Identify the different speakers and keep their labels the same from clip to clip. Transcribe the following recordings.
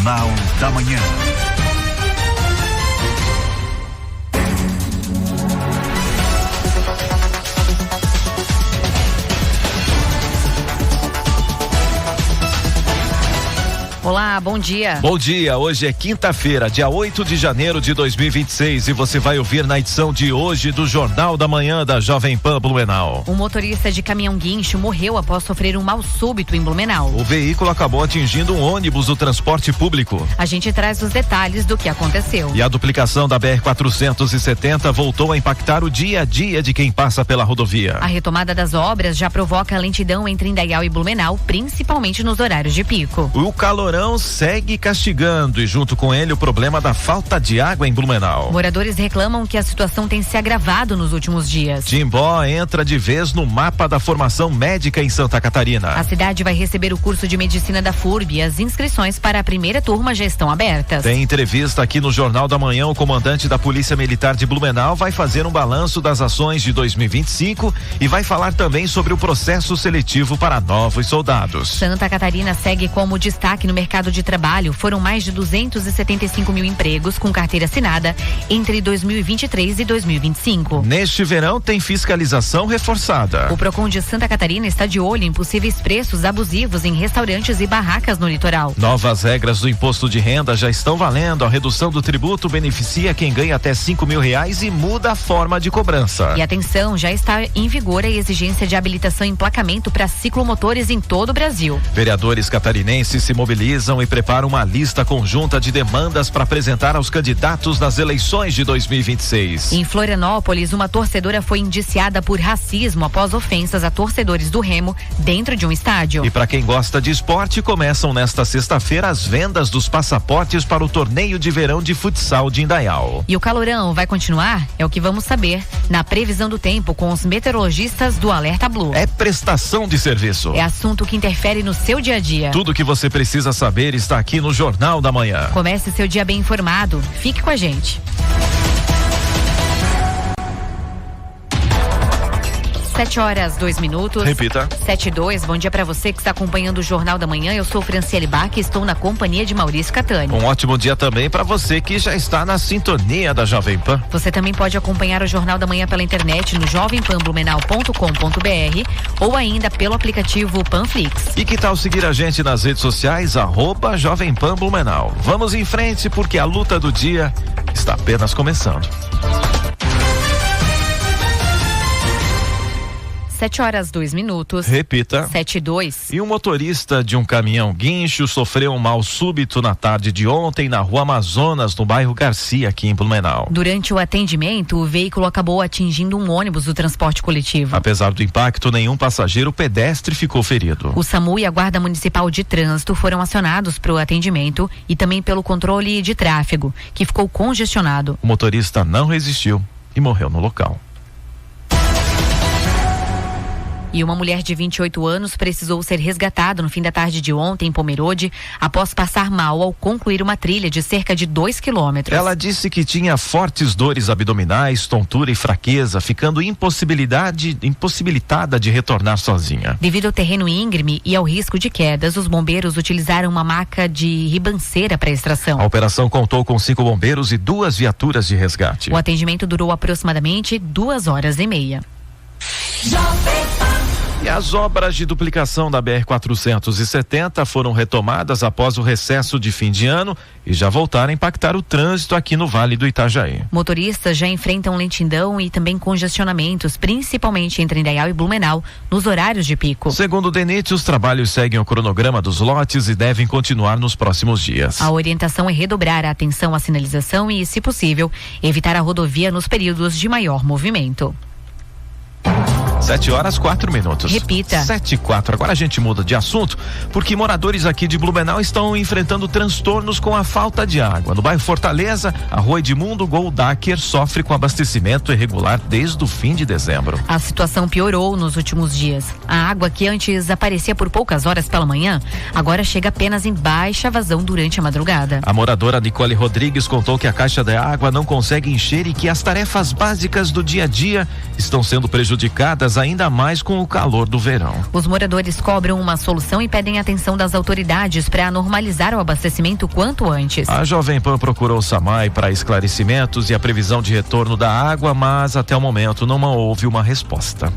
Speaker 1: Jornal da Manhã.
Speaker 2: Olá, bom dia.
Speaker 3: Bom dia, hoje é quinta-feira, dia 8 de janeiro de 2026 e você vai ouvir na edição de hoje do Jornal da Manhã da Jovem Pan Blumenau.
Speaker 2: Um motorista de caminhão guincho morreu após sofrer um mal súbito em Blumenau.
Speaker 3: O veículo acabou atingindo um ônibus do transporte público.
Speaker 2: A gente traz os detalhes do que aconteceu.
Speaker 3: E a duplicação da BR-470 voltou a impactar o dia a dia de quem passa pela rodovia.
Speaker 2: A retomada das obras já provoca lentidão entre Indaial e Blumenau, principalmente nos horários de pico.
Speaker 3: O calorão segue castigando e junto com ele o problema da falta de água em Blumenau.
Speaker 2: Moradores reclamam que a situação tem se agravado nos últimos dias.
Speaker 3: Timbó entra de vez no mapa da formação médica em Santa Catarina.
Speaker 2: A cidade vai receber o curso de medicina da FURB e as inscrições para a primeira turma já estão abertas.
Speaker 3: Tem entrevista aqui no Jornal da Manhã. O comandante da Polícia Militar de Blumenau vai fazer um balanço das ações de 2025 e vai falar também sobre o processo seletivo para novos soldados.
Speaker 2: Santa Catarina segue como destaque no mercado de trabalho. Foram mais de 275 mil empregos com carteira assinada entre 2023 e 2025.
Speaker 3: Neste verão tem fiscalização reforçada.
Speaker 2: O Procon de Santa Catarina está de olho em possíveis preços abusivos em restaurantes e barracas no litoral.
Speaker 3: Novas regras do imposto de renda já estão valendo. A redução do tributo beneficia quem ganha até R$5.000 e muda a forma de cobrança.
Speaker 2: E atenção, já está em vigor a exigência de habilitação e emplacamento para ciclomotores em todo o Brasil.
Speaker 3: Vereadores catarinenses se mobilizam e preparam uma lista conjunta de demandas para apresentar aos candidatos nas eleições de 2026.
Speaker 2: Em Florianópolis, uma torcedora foi indiciada por racismo após ofensas a torcedores do Remo dentro de um estádio.
Speaker 3: E para quem gosta de esporte, começam nesta sexta-feira as vendas dos passaportes para o torneio de verão de futsal de Indaial.
Speaker 2: E o calorão vai continuar? É o que vamos saber na previsão do tempo com os meteorologistas do Alerta Blue.
Speaker 3: É prestação de serviço.
Speaker 2: É assunto que interfere no seu dia a dia.
Speaker 3: Tudo que você precisa saber está aqui no Jornal da Manhã.
Speaker 2: Comece seu dia bem informado. Fique com a gente. 7h02.
Speaker 3: Repita.
Speaker 2: 7:02. Bom dia para você que está acompanhando o Jornal da Manhã. Eu sou Franciele Bach e estou na companhia de Maurício Catani.
Speaker 3: Um ótimo dia também para você que já está na sintonia da Jovem Pan.
Speaker 2: Você também pode acompanhar o Jornal da Manhã pela internet no jovempanblumenau.com.br ou ainda pelo aplicativo Panflix.
Speaker 3: E que tal seguir a gente nas redes sociais @Jovem Pan Blumenau. Vamos em frente porque a luta do dia está apenas começando.
Speaker 2: 7h02.
Speaker 3: Repita.
Speaker 2: 7:02.
Speaker 3: E um motorista de um caminhão guincho sofreu um mal súbito na tarde de ontem na Rua Amazonas, no bairro Garcia, aqui em Blumenau.
Speaker 2: Durante o atendimento, o veículo acabou atingindo um ônibus do transporte coletivo.
Speaker 3: Apesar do impacto, nenhum passageiro pedestre ficou ferido.
Speaker 2: O SAMU e a Guarda Municipal de Trânsito foram acionados para o atendimento e também pelo controle de tráfego, que ficou congestionado.
Speaker 3: O motorista não resistiu e morreu no local.
Speaker 2: E uma mulher de 28 anos precisou ser resgatada no fim da tarde de ontem em Pomerode após passar mal ao concluir uma trilha de cerca de 2 quilômetros.
Speaker 3: Ela disse que tinha fortes dores abdominais, tontura e fraqueza, ficando impossibilitada de retornar sozinha.
Speaker 2: Devido ao terreno íngreme e ao risco de quedas, os bombeiros utilizaram uma maca de ribanceira para extração.
Speaker 3: A operação contou com 5 bombeiros e 2 viaturas de resgate.
Speaker 2: O atendimento durou aproximadamente 2h30.
Speaker 3: E as obras de duplicação da BR-470 foram retomadas após o recesso de fim de ano e já voltaram a impactar o trânsito aqui no Vale do Itajaí.
Speaker 2: Motoristas já enfrentam lentidão e também congestionamentos, principalmente entre Indaial e Blumenau, nos horários de pico.
Speaker 3: Segundo o DENIT, os trabalhos seguem o cronograma dos lotes e devem continuar nos próximos dias.
Speaker 2: A orientação é redobrar a atenção à sinalização e, se possível, evitar a rodovia nos períodos de maior movimento.
Speaker 3: 7h04.
Speaker 2: Repita.
Speaker 3: 7h04. Agora a gente muda de assunto, porque moradores aqui de Blumenau estão enfrentando transtornos com a falta de água. No bairro Fortaleza, a Rua Edmundo Goldacker sofre com abastecimento irregular desde o fim de dezembro.
Speaker 2: A situação piorou nos últimos dias. A água que antes aparecia por poucas horas pela manhã, agora chega apenas em baixa vazão durante a madrugada.
Speaker 3: A moradora Nicole Rodrigues contou que a caixa de água não consegue encher e que as tarefas básicas do dia a dia estão sendo prejudicadas contas, ainda mais com o calor do verão.
Speaker 2: Os moradores cobram uma solução e pedem atenção das autoridades para normalizar o abastecimento quanto antes.
Speaker 3: A Jovem Pan procurou o SAMAI para esclarecimentos e a previsão de retorno da água, mas até o momento não houve uma resposta.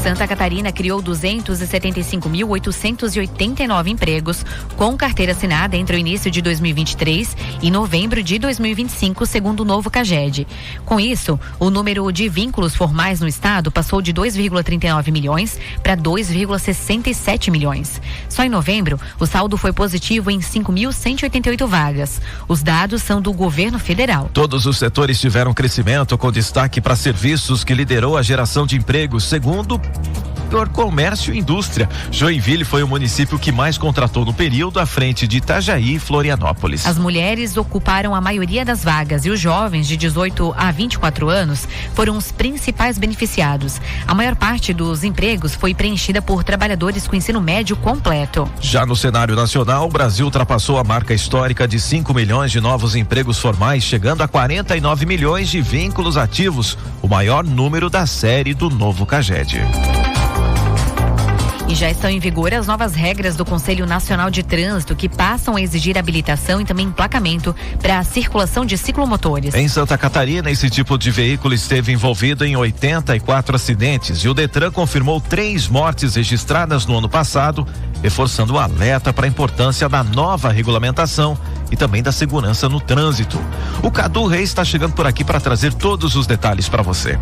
Speaker 2: Santa Catarina criou 275.889 empregos com carteira assinada entre o início de 2023 e novembro de 2025, segundo o novo CAGED. Com isso, o número de vínculos formais no estado passou de 2,39 milhões para 2,67 milhões. Só em novembro, o saldo foi positivo em 5.188 vagas. Os dados são do governo federal.
Speaker 3: Todos os setores tiveram crescimento, com destaque para serviços, que liderou a geração de empregos, segundo por comércio e indústria. Joinville foi o município que mais contratou no período, à frente de Itajaí e Florianópolis.
Speaker 2: As mulheres ocuparam a maioria das vagas e os jovens de 18 a 24 anos foram os principais beneficiados. A maior parte dos empregos foi preenchida por trabalhadores com ensino médio completo.
Speaker 3: Já no cenário nacional, o Brasil ultrapassou a marca histórica de 5 milhões de novos empregos formais, chegando a 49 milhões de vínculos ativos, o maior número da série do novo CAGED.
Speaker 2: E já estão em vigor as novas regras do Conselho Nacional de Trânsito, que passam a exigir habilitação e também emplacamento para a circulação de ciclomotores.
Speaker 3: Em Santa Catarina, esse tipo de veículo esteve envolvido em 84 acidentes e o Detran confirmou 3 mortes registradas no ano passado, reforçando o alerta para a importância da nova regulamentação e também da segurança no trânsito. O Cadu Reis está chegando por aqui para trazer todos os detalhes para você.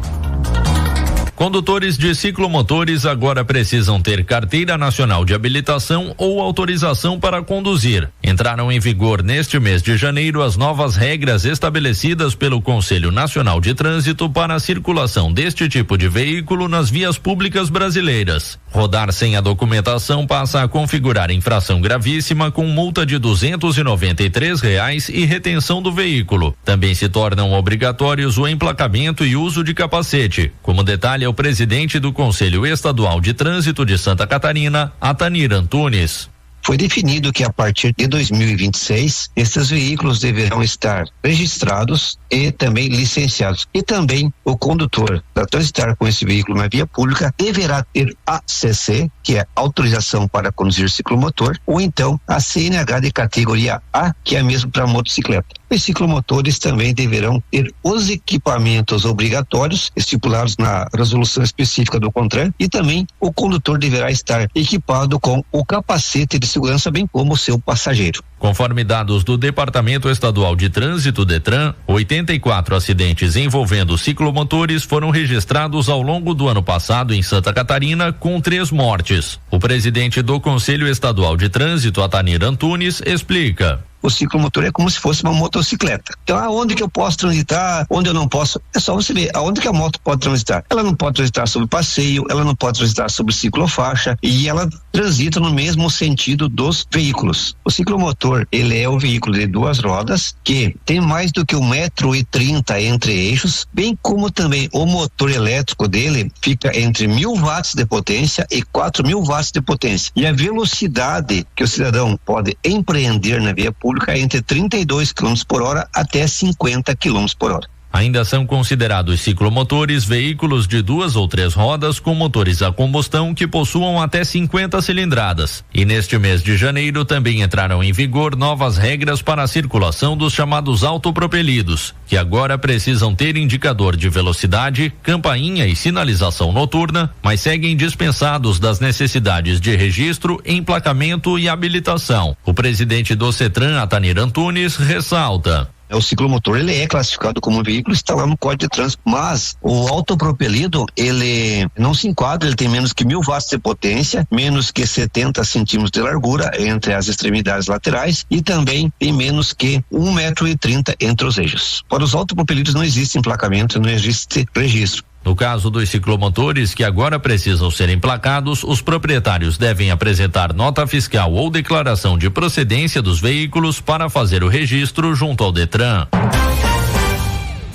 Speaker 1: Condutores de ciclomotores agora precisam ter carteira nacional de habilitação ou autorização para conduzir. Entraram em vigor neste mês de janeiro as novas regras estabelecidas pelo Conselho Nacional de Trânsito para a circulação deste tipo de veículo nas vias públicas brasileiras. Rodar sem a documentação passa a configurar infração gravíssima, com multa de R$293 e retenção do veículo. Também se tornam obrigatórios o emplacamento e uso de capacete, como detalha o presidente do Conselho Estadual de Trânsito de Santa Catarina, Atanir Antunes.
Speaker 4: Foi definido que a partir de 2026, esses veículos deverão estar registrados e também licenciados. E também o condutor, para transitar com esse veículo na via pública, deverá ter ACC, que é autorização para conduzir ciclomotor, ou então a CNH de categoria A, que é mesmo para motocicleta. Os ciclomotores também deverão ter os equipamentos obrigatórios estipulados na resolução específica do CONTRAN, e também o condutor deverá estar equipado com o capacete de segurança, bem como o seu passageiro.
Speaker 1: Conforme dados do Departamento Estadual de Trânsito, DETRAN, 84 acidentes envolvendo ciclomotores foram registrados ao longo do ano passado em Santa Catarina, com 3 mortes. O presidente do Conselho Estadual de Trânsito, Atanir Antunes, explica.
Speaker 4: O ciclomotor é como se fosse uma motocicleta. Então, aonde que eu posso transitar, onde eu não posso, é só você ver aonde que a moto pode transitar. Ela não pode transitar sobre passeio, ela não pode transitar sobre ciclofaixa, e ela transita no mesmo sentido dos veículos. O ciclomotor, ele é o veículo de 2 rodas, que tem mais do que 1,30 m entre eixos, bem como também o motor elétrico dele fica entre 1.000 watts de potência e 4.000 watts de potência. E a velocidade que o cidadão pode empreender na via pública é entre 32 km por hora até 50 km por hora.
Speaker 1: Ainda são considerados ciclomotores veículos de 2 ou 3 rodas com motores a combustão que possuam até 50 cilindradas. E neste mês de janeiro também entraram em vigor novas regras para a circulação dos chamados autopropelidos, que agora precisam ter indicador de velocidade, campainha e sinalização noturna, mas seguem dispensados das necessidades de registro, emplacamento e habilitação. O presidente do CETRAN, Atanir Antunes, ressalta.
Speaker 4: O ciclomotor, ele é classificado como um veículo, está lá no Código de Trânsito, mas o autopropelido, ele não se enquadra, ele tem menos que 1.000 watts de potência, menos que 70 centímetros de largura entre as extremidades laterais e também tem menos que 1,30 m entre os eixos. Para os autopropelidos não existe emplacamento, não existe registro.
Speaker 1: No caso dos ciclomotores que agora precisam ser emplacados, os proprietários devem apresentar nota fiscal ou declaração de procedência dos veículos para fazer o registro junto ao DETRAN.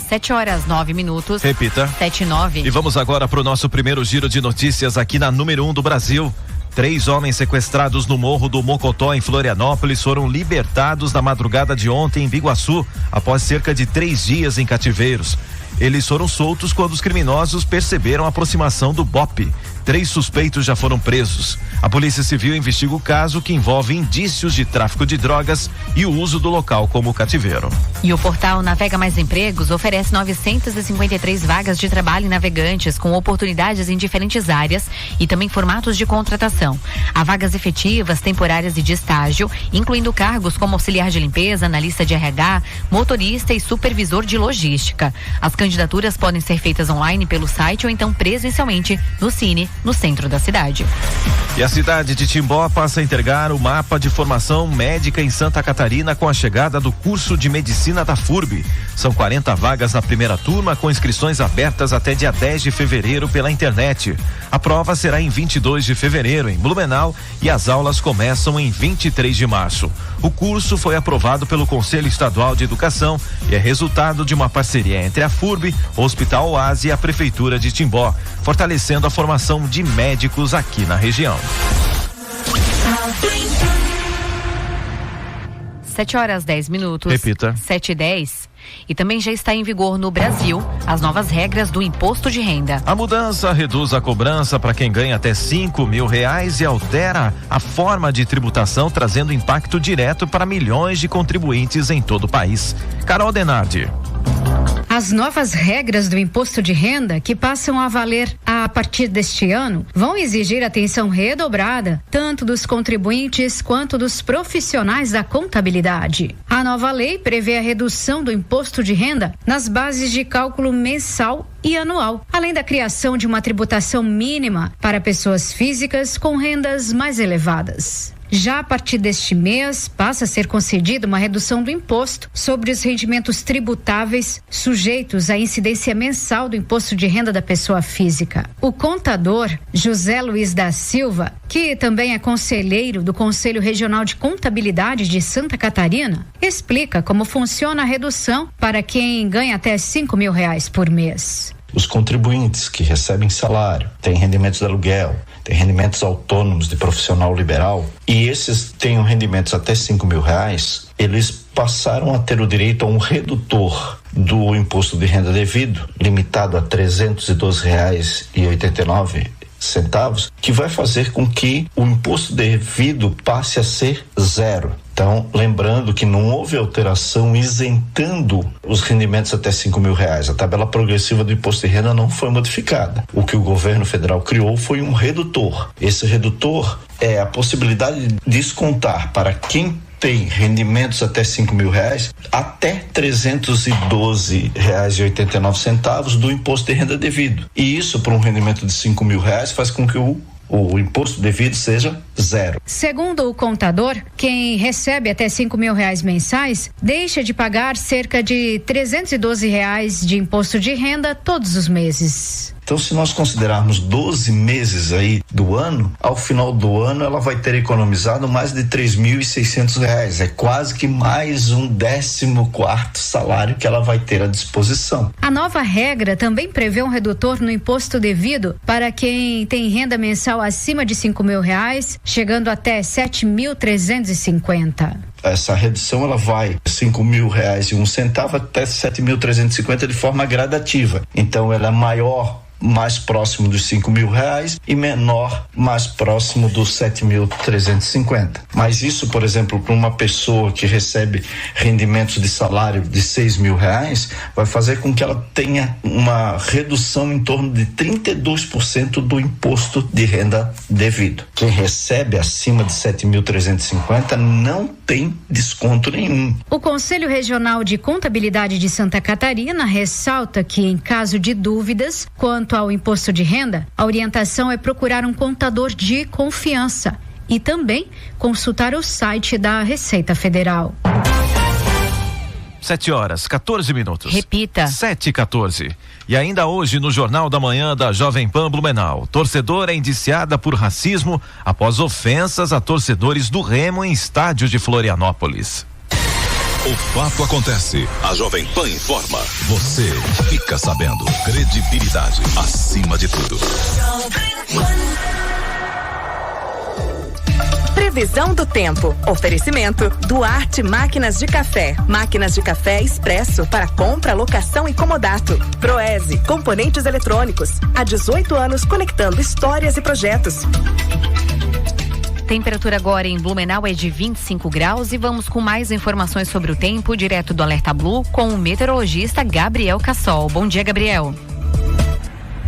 Speaker 2: 7h09.
Speaker 3: Repita.
Speaker 2: 7h09.
Speaker 3: E vamos agora para o nosso primeiro giro de notícias aqui na número 1 do Brasil. 3 homens sequestrados no Morro do Mocotó, em Florianópolis, foram libertados na madrugada de ontem em Biguaçu, após cerca de 3 dias em cativeiros. Eles foram soltos quando os criminosos perceberam a aproximação do BOPE. 3 suspeitos já foram presos. A Polícia Civil investiga o caso, que envolve indícios de tráfico de drogas e o uso do local como cativeiro.
Speaker 2: E o portal Navega Mais Empregos oferece 953 vagas de trabalho em navegantes, com oportunidades em diferentes áreas e também formatos de contratação. Há vagas efetivas, temporárias e de estágio, incluindo cargos como auxiliar de limpeza, analista de RH, motorista e supervisor de logística. As candidaturas podem ser feitas online pelo site ou então presencialmente no Cine, no centro da cidade.
Speaker 3: E a cidade de Timbó passa a entregar o mapa de formação médica em Santa Catarina com a chegada do curso de medicina da FURB. São 40 vagas na primeira turma, com inscrições abertas até dia 10 de fevereiro pela internet. A prova será em 22 de fevereiro em Blumenau e as aulas começam em 23 de março. O curso foi aprovado pelo Conselho Estadual de Educação e é resultado de uma parceria entre a FURB, o Hospital Oase e a Prefeitura de Timbó, fortalecendo a formação de médicos aqui na região.
Speaker 2: 7h10.
Speaker 3: Repita.
Speaker 2: 7h10. E também já está em vigor no Brasil as novas regras do imposto de renda.
Speaker 3: A mudança reduz a cobrança para quem ganha até R$5.000 e altera a forma de tributação, trazendo impacto direto para milhões de contribuintes em todo o país. Carol Denardi.
Speaker 5: As novas regras do imposto de renda, que passam a valer a partir deste ano, vão exigir atenção redobrada, tanto dos contribuintes quanto dos profissionais da contabilidade. A nova lei prevê a redução do imposto de renda nas bases de cálculo mensal e anual, além da criação de uma tributação mínima para pessoas físicas com rendas mais elevadas. Já a partir deste mês, passa a ser concedida uma redução do imposto sobre os rendimentos tributáveis sujeitos à incidência mensal do imposto de renda da pessoa física. O contador José Luiz da Silva, que também é conselheiro do Conselho Regional de Contabilidade de Santa Catarina, explica como funciona a redução para quem ganha até R$5.000 por mês.
Speaker 6: Os contribuintes que recebem salário, têm rendimentos de aluguel, têm rendimentos autônomos de profissional liberal, e esses tenham rendimentos até R$5.000, eles passaram a ter o direito a um redutor do imposto de renda devido, limitado a R$312,89, que vai fazer com que o imposto devido passe a ser zero. Então, lembrando que não houve alteração isentando os rendimentos até R$5.000. A tabela progressiva do imposto de renda não foi modificada. O que o governo federal criou foi um redutor. Esse redutor é a possibilidade de descontar para quem tem rendimentos até R$5.000 até R$312,89 do imposto de renda devido. E isso, para um rendimento de R$5.000, faz com que o imposto devido seja zero.
Speaker 5: Segundo o contador, quem recebe até R$5.000 mensais deixa de pagar cerca de R$312 de imposto de renda todos os meses.
Speaker 6: Então, se nós considerarmos 12 meses aí do ano, ao final do ano ela vai ter economizado mais de R$3.600. É quase que mais um 14º salário que ela vai ter à disposição.
Speaker 5: A nova regra também prevê um redutor no imposto devido para quem tem renda mensal acima de R$5.000, chegando até R$7.350.
Speaker 6: Essa redução ela vai R$5.000,01 até R$7.350 de forma gradativa. Então ela é maior mais próximo dos R$5.000 e menor mais próximo dos R$7.350. Mas isso, por exemplo, para uma pessoa que recebe rendimentos de salário de R$6.000, vai fazer com que ela tenha uma redução em torno de 32% do imposto de renda devido. Quem recebe acima de R$7.350 não tem desconto nenhum.
Speaker 5: O Conselho Regional de Contabilidade de Santa Catarina ressalta que, em caso de dúvidas quanto ao imposto de renda, a orientação é procurar um contador de confiança e também consultar o site da Receita Federal.
Speaker 3: 7h14.
Speaker 2: Repita.
Speaker 3: 7h14. E ainda hoje no Jornal da Manhã da Jovem Pan Blumenau, torcedora é indiciada por racismo após ofensas a torcedores do Remo em estádio de Florianópolis.
Speaker 7: O fato acontece, a Jovem Pan informa, você fica sabendo. Credibilidade acima de tudo.
Speaker 8: Previsão do tempo. Oferecimento Duarte Máquinas de Café. Máquinas de café expresso para compra, locação e comodato. Proese, componentes eletrônicos. Há 18 anos conectando histórias e projetos.
Speaker 2: Temperatura agora em Blumenau é de 25 graus e vamos com mais informações sobre o tempo, direto do Alerta Blue, com o meteorologista Gabriel Cassol. Bom dia, Gabriel.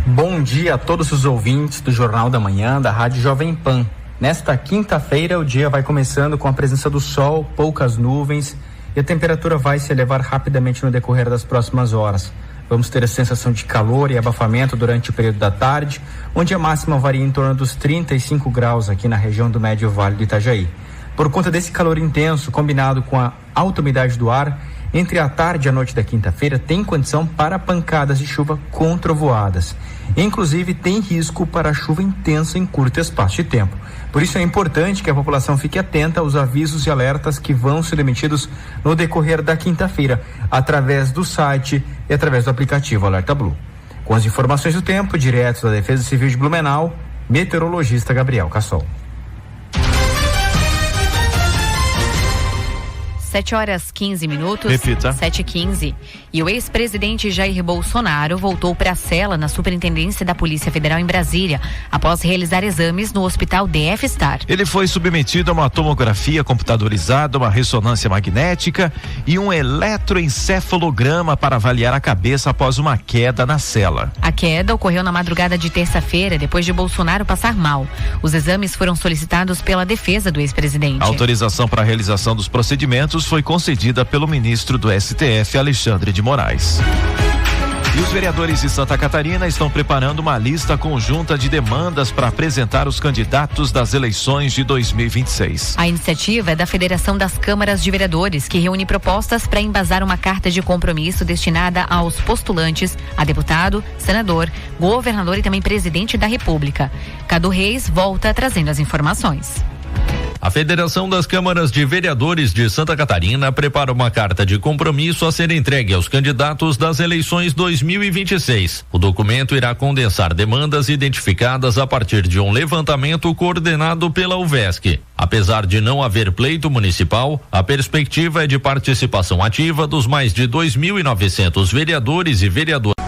Speaker 9: Bom dia a todos os ouvintes do Jornal da Manhã da Rádio Jovem Pan. Nesta quinta-feira, o dia vai começando com a presença do sol, poucas nuvens, e a temperatura vai se elevar rapidamente no decorrer das próximas horas. Vamos ter a sensação de calor e abafamento durante o período da tarde, onde a máxima varia em torno dos 35 graus aqui na região do Médio Vale do Itajaí. Por conta desse calor intenso, combinado com a alta umidade do ar, entre a tarde e a noite da quinta-feira tem condição para pancadas de chuva com trovoadas. Inclusive tem risco para chuva intensa em curto espaço de tempo. Por isso é importante que a população fique atenta aos avisos e alertas que vão ser emitidos no decorrer da quinta-feira, através do site e através do aplicativo Alerta Blue. Com as informações do tempo, direto da Defesa Civil de Blumenau, meteorologista Gabriel Cassol.
Speaker 2: 7h15.
Speaker 3: Repita.
Speaker 2: 7h15. E o ex-presidente Jair Bolsonaro voltou para a cela na Superintendência da Polícia Federal em Brasília, após realizar exames no Hospital DF Star.
Speaker 3: Ele foi submetido a uma tomografia computadorizada, uma ressonância magnética e um eletroencefalograma para avaliar a cabeça após uma queda na cela.
Speaker 2: A queda ocorreu na madrugada de terça-feira, depois de Bolsonaro passar mal. Os exames foram solicitados pela defesa do ex-presidente.
Speaker 3: A autorização para a realização dos procedimentos foi concedida pelo ministro do STF, Alexandre de Moraes. E os vereadores de Santa Catarina estão preparando uma lista conjunta de demandas para apresentar os candidatos das eleições de 2026.
Speaker 2: A iniciativa é da Federação das Câmaras de Vereadores, que reúne propostas para embasar uma carta de compromisso destinada aos postulantes a deputado, senador, governador e também presidente da República. Cadu Reis volta trazendo as informações.
Speaker 1: A Federação das Câmaras de Vereadores de Santa Catarina prepara uma carta de compromisso a ser entregue aos candidatos das eleições 2026. O documento irá condensar demandas identificadas a partir de um levantamento coordenado pela UVESC. Apesar de não haver pleito municipal, a perspectiva é de participação ativa dos mais de 2.900 vereadores e vereadoras.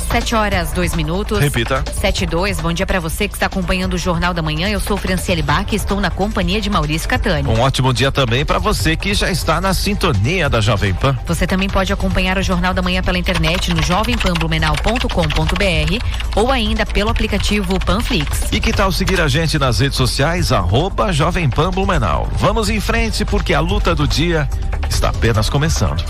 Speaker 2: 7h02.
Speaker 3: Repita.
Speaker 2: 7h02. Bom dia para você que está acompanhando o Jornal da Manhã. Eu sou Franciele Bach e estou na companhia de Maurício Catani.
Speaker 3: Um ótimo dia também para você que já está na sintonia da Jovem Pan.
Speaker 2: Você também pode acompanhar o Jornal da Manhã pela internet no jovempanblumenau.com.br ou ainda pelo aplicativo Panflix.
Speaker 3: E que tal seguir a gente nas redes sociais, @Jovem Pan Blumenau. Vamos em frente porque a luta do dia está apenas começando.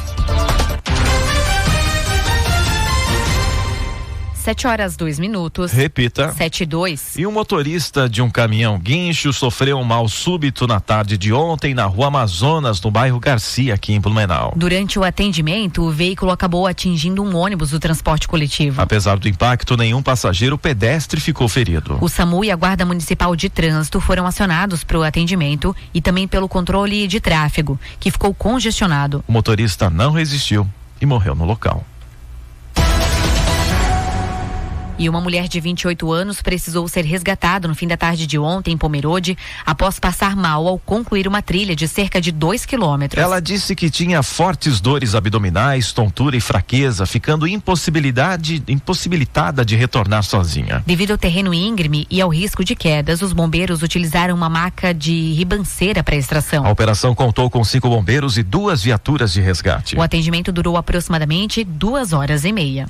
Speaker 2: 7h02.
Speaker 3: Repita.
Speaker 2: 7h02.
Speaker 3: E um motorista de um caminhão guincho sofreu um mal súbito na tarde de ontem na Rua Amazonas, no bairro Garcia, aqui em Blumenau.
Speaker 2: Durante o atendimento, o veículo acabou atingindo um ônibus do transporte coletivo.
Speaker 3: Apesar do impacto, nenhum passageiro pedestre ficou ferido.
Speaker 2: O SAMU e a Guarda Municipal de Trânsito foram acionados para o atendimento e também pelo controle de tráfego, que ficou congestionado.
Speaker 3: O motorista não resistiu e morreu no local.
Speaker 2: E uma mulher de 28 anos precisou ser resgatada no fim da tarde de ontem em Pomerode após passar mal ao concluir uma trilha de cerca de 2 quilômetros.
Speaker 3: Ela disse que tinha fortes dores abdominais, tontura e fraqueza, ficando impossibilitada de retornar sozinha.
Speaker 2: Devido ao terreno íngreme e ao risco de quedas, os bombeiros utilizaram uma maca de ribanceira para extração.
Speaker 3: A operação contou com 5 bombeiros e 2 viaturas de resgate.
Speaker 2: O atendimento durou aproximadamente 2h30.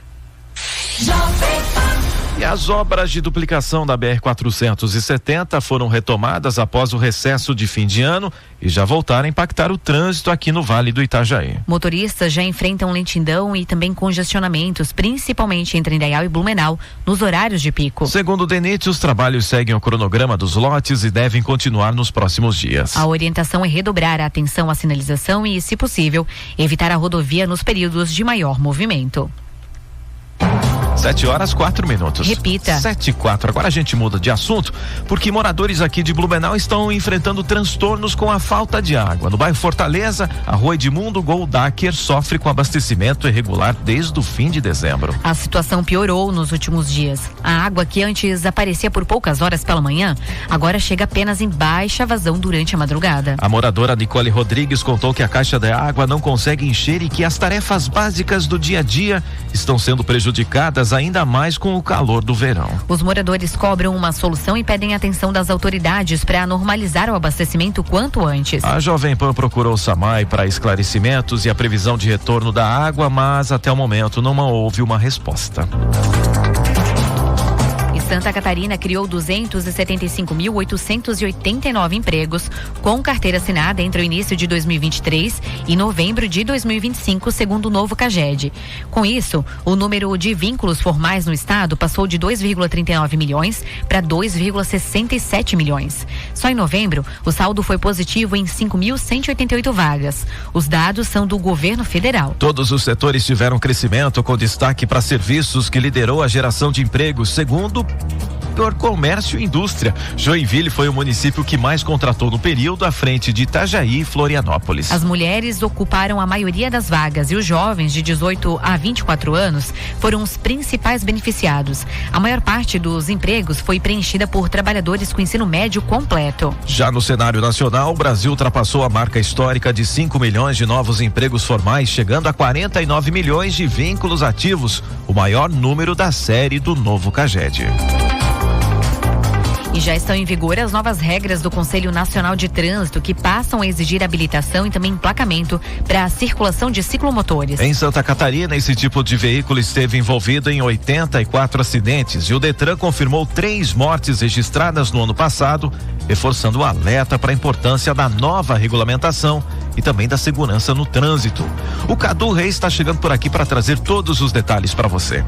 Speaker 3: E as obras de duplicação da BR-470 foram retomadas após o recesso de fim de ano e já voltaram a impactar o trânsito aqui no Vale do Itajaí.
Speaker 2: Motoristas já enfrentam lentidão e também congestionamentos, principalmente entre Indaial e Blumenau, nos horários de pico.
Speaker 3: Segundo o DENIT, os trabalhos seguem o cronograma dos lotes e devem continuar nos próximos dias.
Speaker 2: A orientação é redobrar a atenção à sinalização e, se possível, evitar a rodovia nos períodos de maior movimento.
Speaker 3: 7h04.
Speaker 2: Repita.
Speaker 3: 7h04. Agora a gente muda de assunto, porque moradores aqui de Blumenau estão enfrentando transtornos com a falta de água. No bairro Fortaleza, a Rua Edmundo Goldacker sofre com abastecimento irregular desde o fim de dezembro.
Speaker 2: A situação piorou nos últimos dias. A água que antes aparecia por poucas horas pela manhã, agora chega apenas em baixa vazão durante a madrugada.
Speaker 3: A moradora Nicole Rodrigues contou que a caixa de água não consegue encher e que as tarefas básicas do dia a dia estão sendo prejudicadas ainda mais com o calor do verão.
Speaker 2: Os moradores cobram uma solução e pedem atenção das autoridades para normalizar o abastecimento quanto antes.
Speaker 3: A Jovem Pan procurou o SAMAI para esclarecimentos e a previsão de retorno da água, mas até o momento não houve uma resposta.
Speaker 2: Santa Catarina criou 275.889 empregos com carteira assinada entre o início de 2023 e novembro de 2025, segundo o novo CAGED. Com isso, o número de vínculos formais no estado passou de 2,39 milhões para 2,67 milhões. Só em novembro, o saldo foi positivo em 5.188 vagas. Os dados são do governo federal.
Speaker 3: Todos os setores tiveram crescimento, com destaque para serviços, que liderou a geração de empregos, segundo por comércio e indústria. Joinville foi o município que mais contratou no período, à frente de Itajaí e Florianópolis.
Speaker 2: As mulheres ocuparam a maioria das vagas e os jovens de 18 a 24 anos foram os principais beneficiados. A maior parte dos empregos foi preenchida por trabalhadores com ensino médio completo.
Speaker 3: Já no cenário nacional, o Brasil ultrapassou a marca histórica de 5 milhões de novos empregos formais, chegando a 49 milhões de vínculos ativos, o maior número da série do novo CAGED.
Speaker 2: E já estão em vigor as novas regras do Conselho Nacional de Trânsito, que passam a exigir habilitação e também emplacamento para a circulação de ciclomotores.
Speaker 3: Em Santa Catarina, esse tipo de veículo esteve envolvido em 84 acidentes e o Detran confirmou 3 mortes registradas no ano passado, reforçando o alerta para a importância da nova regulamentação e também da segurança no trânsito. O Cadu Reis está chegando por aqui para trazer todos os detalhes para você.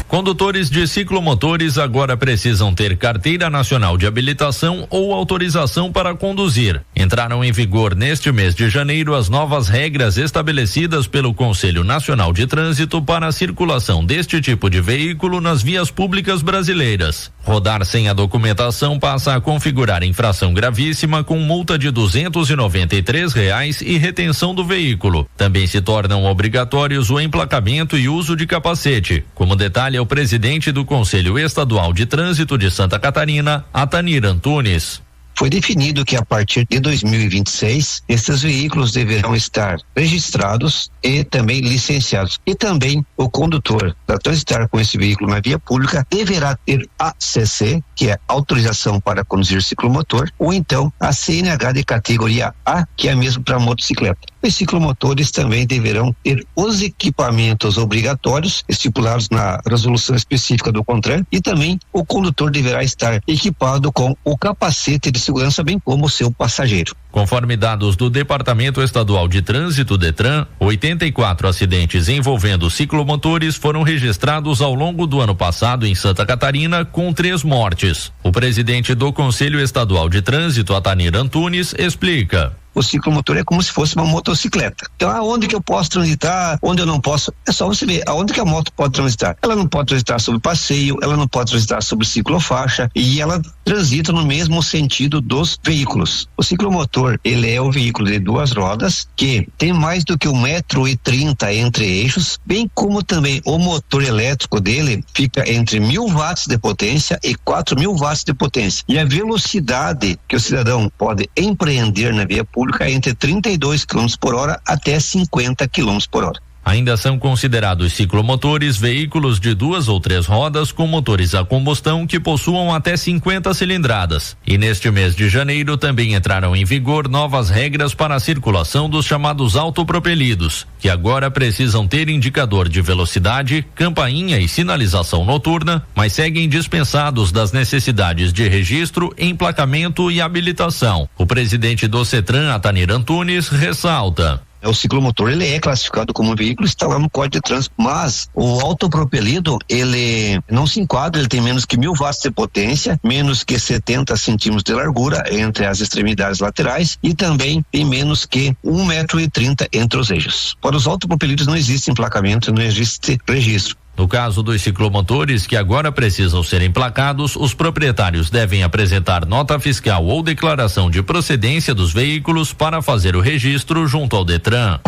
Speaker 1: Condutores de ciclomotores agora precisam ter carteira nacional de habilitação ou autorização para conduzir. Entraram em vigor neste mês de janeiro as novas regras estabelecidas pelo Conselho Nacional de Trânsito para a circulação deste tipo de veículo nas vias públicas brasileiras. Rodar sem a documentação passa a configurar infração gravíssima, com multa de R$293 e retenção do veículo. Também se tornam obrigatórios o emplacamento e uso de capacete, como detalha o presidente do Conselho Estadual de Trânsito de Santa Catarina, Atanir Antunes.
Speaker 4: Foi definido que a partir de 2026, esses veículos deverão estar registrados e também licenciados. E também o condutor, para transitar com esse veículo na via pública, deverá ter ACC, que é autorização para conduzir ciclomotor, ou então a CNH de categoria A, que é mesmo para motocicleta. Os ciclomotores também deverão ter os equipamentos obrigatórios estipulados na resolução específica do CONTRAN, e também o condutor deverá estar equipado com o capacete de segurança, bem como o seu passageiro.
Speaker 1: Conforme dados do Departamento Estadual de Trânsito, DETRAN, 84 acidentes envolvendo ciclomotores foram registrados ao longo do ano passado em Santa Catarina, com 3 mortes. O presidente do Conselho Estadual de Trânsito, Atanir Antunes, explica.
Speaker 4: O ciclomotor é como se fosse uma motocicleta. Então, aonde que eu posso transitar, onde eu não posso, é só você ver aonde que a moto pode transitar. Ela não pode transitar sobre passeio, ela não pode transitar sobre ciclofaixa, e ela transita no mesmo sentido dos veículos. O ciclomotor, ele é um veículo de 2 rodas que tem mais do que 1,30 m entre eixos, bem como também o motor elétrico dele fica entre 1.000 watts de potência e 4.000 watts de potência. E a velocidade que o cidadão pode empreender na via pública é entre 32 km por hora até 50 km por hora.
Speaker 1: Ainda são considerados ciclomotores veículos de 2 ou 3 rodas com motores a combustão que possuam até 50 cilindradas. E neste mês de janeiro também entraram em vigor novas regras para a circulação dos chamados autopropelidos, que agora precisam ter indicador de velocidade, campainha e sinalização noturna, mas seguem dispensados das necessidades de registro, emplacamento e habilitação. O presidente do CETRAN, Atanir Antunes, ressalta.
Speaker 4: O ciclomotor, ele é classificado como um veículo, está lá no Código de Trânsito, mas o autopropelido, ele não se enquadra, ele tem menos que 1.000 watts de potência, menos que 70 centímetros de largura entre as extremidades laterais e também tem menos que 1,30 m entre os eixos. Para os autopropelidos não existe emplacamento, não existe registro.
Speaker 1: No caso dos ciclomotores que agora precisam ser emplacados, os proprietários devem apresentar nota fiscal ou declaração de procedência dos veículos para fazer o registro junto ao Detran.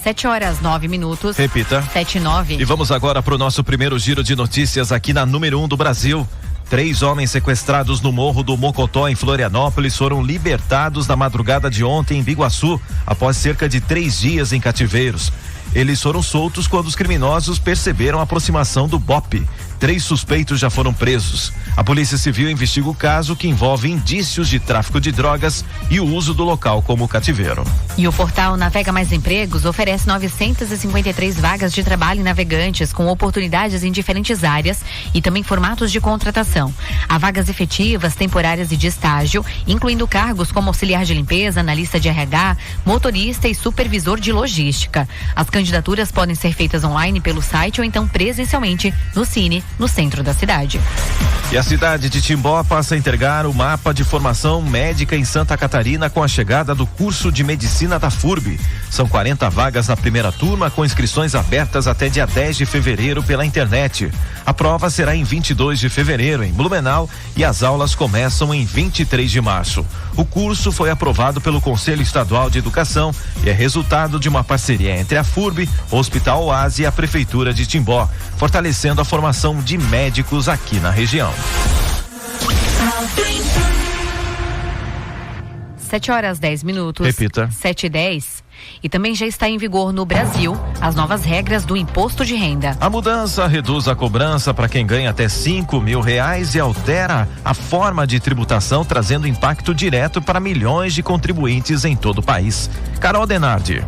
Speaker 2: 7:09.
Speaker 3: Repita.
Speaker 2: 7:09.
Speaker 3: E vamos agora para o nosso primeiro giro de notícias aqui na número 1 do Brasil. 3 homens sequestrados no Morro do Mocotó, em Florianópolis, foram libertados na madrugada de ontem em Biguaçu, após cerca de 3 dias em cativeiros. Eles foram soltos quando os criminosos perceberam a aproximação do BOPE. 3 suspeitos já foram presos. A Polícia Civil investiga o caso, que envolve indícios de tráfico de drogas e o uso do local como cativeiro.
Speaker 2: E o portal Navega Mais Empregos oferece 953 vagas de trabalho em navegantes, com oportunidades em diferentes áreas e também formatos de contratação. Há vagas efetivas, temporárias e de estágio, incluindo cargos como auxiliar de limpeza, analista de RH, motorista e supervisor de logística. As candidaturas podem ser feitas online pelo site ou então presencialmente no Cine, no centro da cidade.
Speaker 3: E a cidade de Timbó passa a entregar o mapa de formação médica em Santa Catarina com a chegada do curso de medicina da FURB. São 40 vagas na primeira turma, com inscrições abertas até dia 10 de fevereiro pela internet. A prova será em 22 de fevereiro em Blumenau e as aulas começam em 23 de março. O curso foi aprovado pelo Conselho Estadual de Educação e é resultado de uma parceria entre a FURB, o Hospital Oase e a Prefeitura de Timbó, fortalecendo a formação de médicos aqui na região.
Speaker 2: 7:10.
Speaker 3: Repita.
Speaker 2: 7:10. E também já está em vigor no Brasil as novas regras do imposto de renda.
Speaker 3: A mudança reduz a cobrança para quem ganha até R$5.000 e altera a forma de tributação, trazendo impacto direto para milhões de contribuintes em todo o país. Carol Denardi.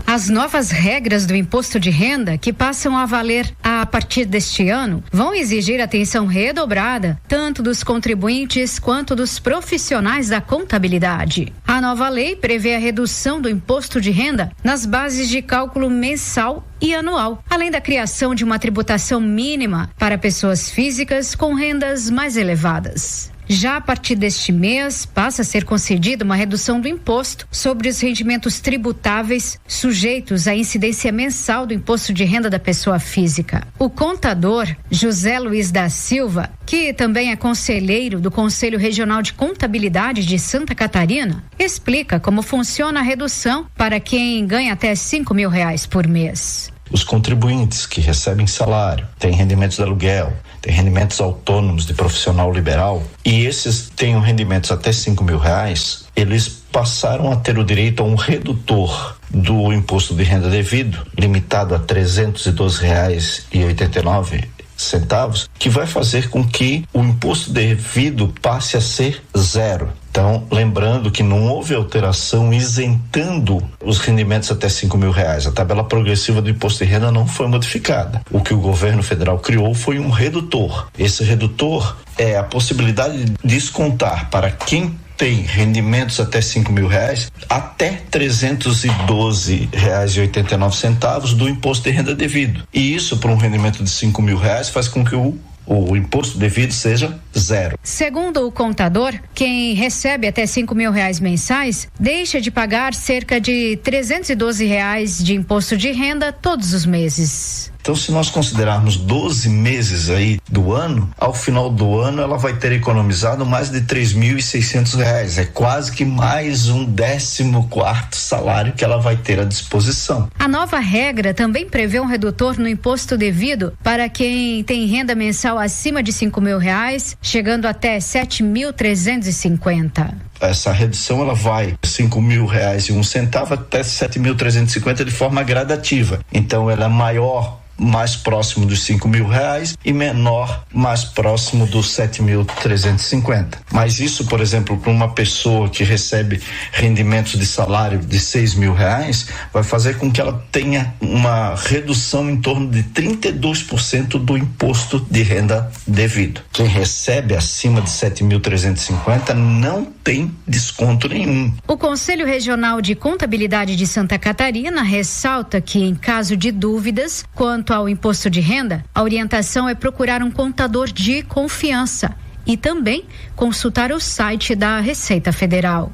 Speaker 5: As novas regras do imposto de renda, que passam a valer a partir deste ano, vão exigir atenção redobrada tanto dos contribuintes quanto dos profissionais da contabilidade. A nova lei prevê a redução do imposto de renda nas bases de cálculo mensal e anual, além da criação de uma tributação mínima para pessoas físicas com rendas mais elevadas. Já a partir deste mês, passa a ser concedida uma redução do imposto sobre os rendimentos tributáveis sujeitos à incidência mensal do imposto de renda da pessoa física. O contador José Luiz da Silva, que também é conselheiro do Conselho Regional de Contabilidade de Santa Catarina, explica como funciona a redução para quem ganha até R$5.000 por mês.
Speaker 6: Os contribuintes que recebem salário, têm rendimentos de aluguel, têm rendimentos autônomos de profissional liberal, e esses tenham rendimentos até R$5.000, eles passaram a ter o direito a um redutor do imposto de renda devido, limitado a R$312,89, que vai fazer com que o imposto devido passe a ser zero. Então, lembrando que não houve alteração isentando os rendimentos até R$5.000. A tabela progressiva do imposto de renda não foi modificada. O que o governo federal criou foi um redutor. Esse redutor é a possibilidade de descontar para quem tem rendimentos até R$5.000 até R$312,89 do imposto de renda devido. E isso, para um rendimento de R$5.000, faz com que o imposto devido seja zero.
Speaker 5: Segundo o contador, quem recebe até R$5.000 mensais deixa de pagar cerca de R$312 de imposto de renda todos os meses.
Speaker 6: Então, se nós considerarmos 12 meses aí do ano, ao final do ano ela vai ter economizado mais de R$3.600. É quase que mais um 14º salário que ela vai ter à disposição.
Speaker 5: A nova regra também prevê um redutor no imposto devido para quem tem renda mensal acima de R$5.000, chegando até R$7.350.
Speaker 6: Essa redução ela vai R$5.001 até R$7.350 de forma gradativa. Então ela é maior mais próximo dos R$5.000 e menor mais próximo dos R$7.350. Mas isso, por exemplo, para uma pessoa que recebe rendimentos de salário de R$6.000, vai fazer com que ela tenha uma redução em torno de 32% do imposto de renda devido. Quem recebe acima de R$7.350 não tem desconto nenhum.
Speaker 5: O Conselho Regional de Contabilidade de Santa Catarina ressalta que, em caso de dúvidas quanto ao imposto de renda, a orientação é procurar um contador de confiança e também consultar o site da Receita Federal.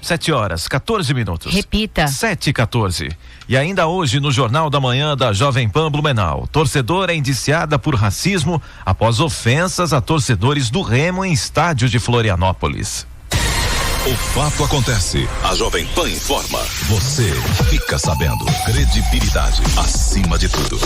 Speaker 3: 7h14.
Speaker 2: Repita.
Speaker 3: 7h14. E ainda hoje no Jornal da Manhã da Jovem Pan Blumenau, torcedora é indiciada por racismo após ofensas a torcedores do Remo em estádio de Florianópolis.
Speaker 7: O fato acontece, a Jovem Pan informa, você fica sabendo. Credibilidade acima de tudo.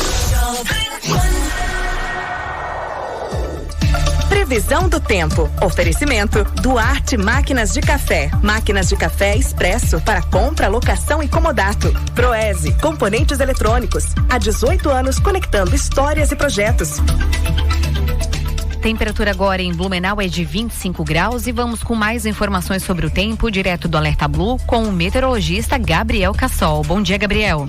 Speaker 8: Previsão do tempo. Oferecimento Duarte Máquinas de Café. Máquinas de café expresso para compra, locação e comodato. Proese, componentes eletrônicos. Há 18 anos conectando histórias e projetos.
Speaker 2: Temperatura agora em Blumenau é de 25 graus e vamos com mais informações sobre o tempo direto do Alerta Blue com o meteorologista Gabriel Cassol. Bom dia, Gabriel.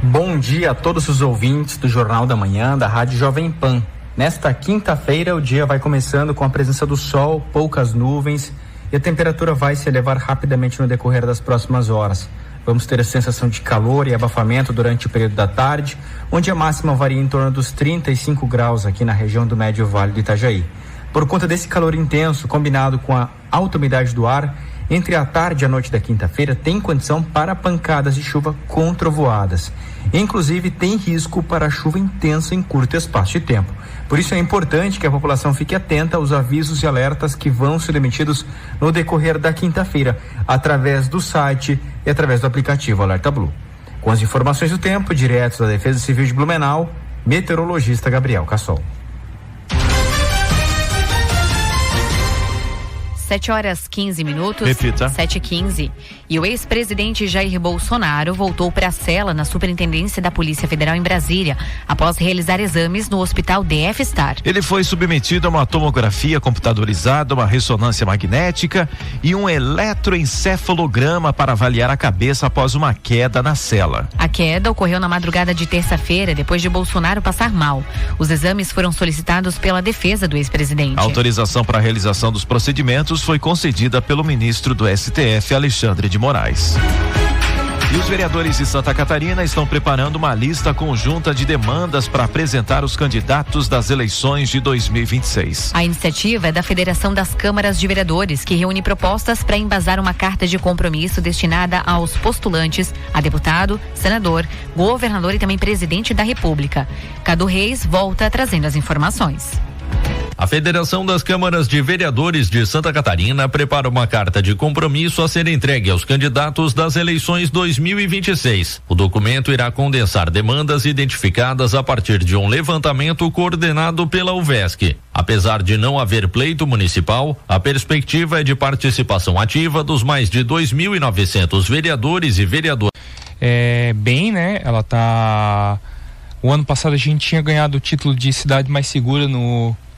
Speaker 9: Bom dia a todos os ouvintes do Jornal da Manhã da Rádio Jovem Pan. Nesta quinta-feira, o dia vai começando com a presença do sol, poucas nuvens e a temperatura vai se elevar rapidamente no decorrer das próximas horas. Vamos ter a sensação de calor e abafamento durante o período da tarde, onde a máxima varia em torno dos 35 graus aqui na região do Médio Vale do Itajaí. Por conta desse calor intenso, combinado com a alta umidade do ar, entre a tarde e a noite da quinta-feira tem condição para pancadas de chuva com trovoadas. Inclusive tem risco para chuva intensa em curto espaço de tempo. Por isso é importante que a população fique atenta aos avisos e alertas que vão ser emitidos no decorrer da quinta-feira, através do site e através do aplicativo Alerta Blue. Com as informações do tempo, direto da Defesa Civil de Blumenau, meteorologista Gabriel Cassol.
Speaker 2: 7h15.
Speaker 3: Repita.
Speaker 2: 7h15. E o ex-presidente Jair Bolsonaro voltou para a cela na Superintendência da Polícia Federal em Brasília, após realizar exames no Hospital DF Star.
Speaker 3: Ele foi submetido a uma tomografia computadorizada, uma ressonância magnética e um eletroencefalograma para avaliar a cabeça após uma queda na cela.
Speaker 2: A queda ocorreu na madrugada de terça-feira, depois de Bolsonaro passar mal. Os exames foram solicitados pela defesa do ex-presidente.
Speaker 3: A autorização para a realização dos procedimentos foi concedida pelo ministro do STF, Alexandre de Moraes. E os vereadores de Santa Catarina estão preparando uma lista conjunta de demandas para apresentar os candidatos das eleições de 2026.
Speaker 2: A iniciativa é da Federação das Câmaras de Vereadores, que reúne propostas para embasar uma carta de compromisso destinada aos postulantes a deputado, senador, governador e também presidente da República. Cadu Reis volta trazendo as informações.
Speaker 1: A Federação das Câmaras de Vereadores de Santa Catarina prepara uma carta de compromisso a ser entregue aos candidatos das eleições 2026. O documento irá condensar demandas identificadas a partir de um levantamento coordenado pela UVESC. Apesar de não haver pleito municipal, a perspectiva é de participação ativa dos mais de 2.900 vereadores e vereadoras.
Speaker 10: Né? Ela tá... O ano passado a gente tinha ganhado o título de cidade mais segura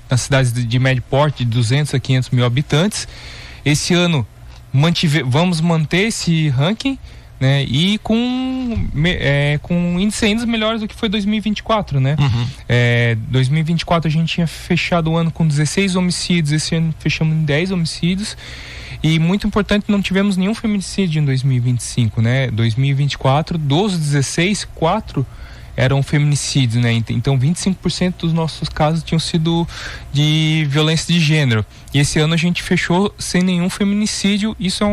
Speaker 10: nas cidades de médio porte, de 200 a 500 mil habitantes. Esse ano vamos manter esse ranking, né? E com índice ainda melhores do que foi 2024, né? 2024 a gente tinha fechado o ano com 16 homicídios, esse ano fechamos em 10 homicídios. E muito importante, não tivemos nenhum feminicídio em 2025, né? 2024, dos 16, 4 eram feminicídios, né? Então 25% dos nossos casos tinham sido de violência de gênero. E esse ano a gente fechou sem nenhum feminicídio. Isso é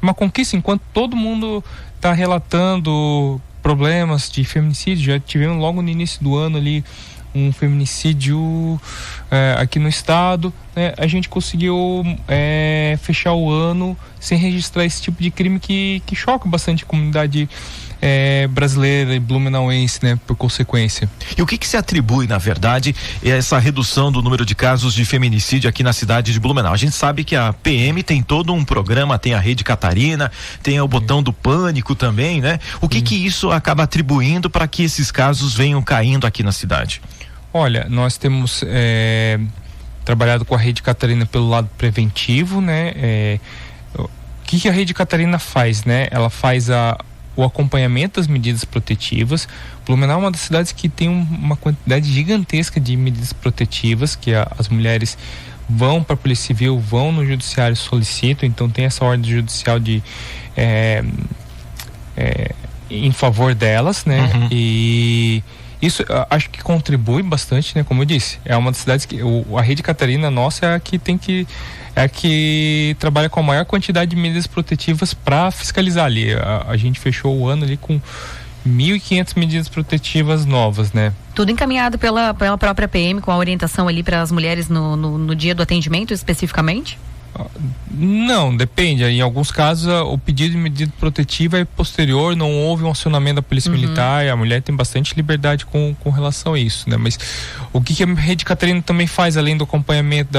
Speaker 10: uma conquista, enquanto todo mundo está relatando problemas de feminicídio. Já tivemos logo no início do ano ali um feminicídio aqui no estado, né? A gente conseguiu fechar o ano sem registrar esse tipo de crime que choca bastante a comunidade brasileira e blumenauense, né, por consequência.
Speaker 3: E o que se atribui, na verdade, a essa redução do número de casos de feminicídio aqui na cidade de Blumenau? A gente sabe que a PM tem todo um programa, tem a Rede Catarina, tem o botão do pânico também, né? O que isso acaba atribuindo para que esses casos venham caindo aqui na cidade?
Speaker 10: Olha, nós temos trabalhado com a Rede Catarina pelo lado preventivo, né? O que a Rede Catarina faz, né? Ela faz o acompanhamento das medidas protetivas. Blumenau é uma das cidades que tem uma quantidade gigantesca de medidas protetivas, que as mulheres vão para a Polícia Civil, vão no Judiciário, solicitam, então tem essa ordem judicial em favor delas, né? E Isso acho que contribui bastante, né? Como eu disse, é uma das cidades que a Rede Catarina nossa é a que trabalha com a maior quantidade de medidas protetivas para fiscalizar ali. A gente fechou o ano ali com 1.500 medidas protetivas novas, né?
Speaker 2: Tudo encaminhado pela própria PM, com a orientação ali para as mulheres no dia do atendimento especificamente?
Speaker 10: Não, depende. Em alguns casos o pedido de medida protetiva é posterior, não houve um acionamento da Polícia Militar, e a mulher tem bastante liberdade com relação a isso, né? Mas o que a Rede Catarina também faz, além do acompanhamento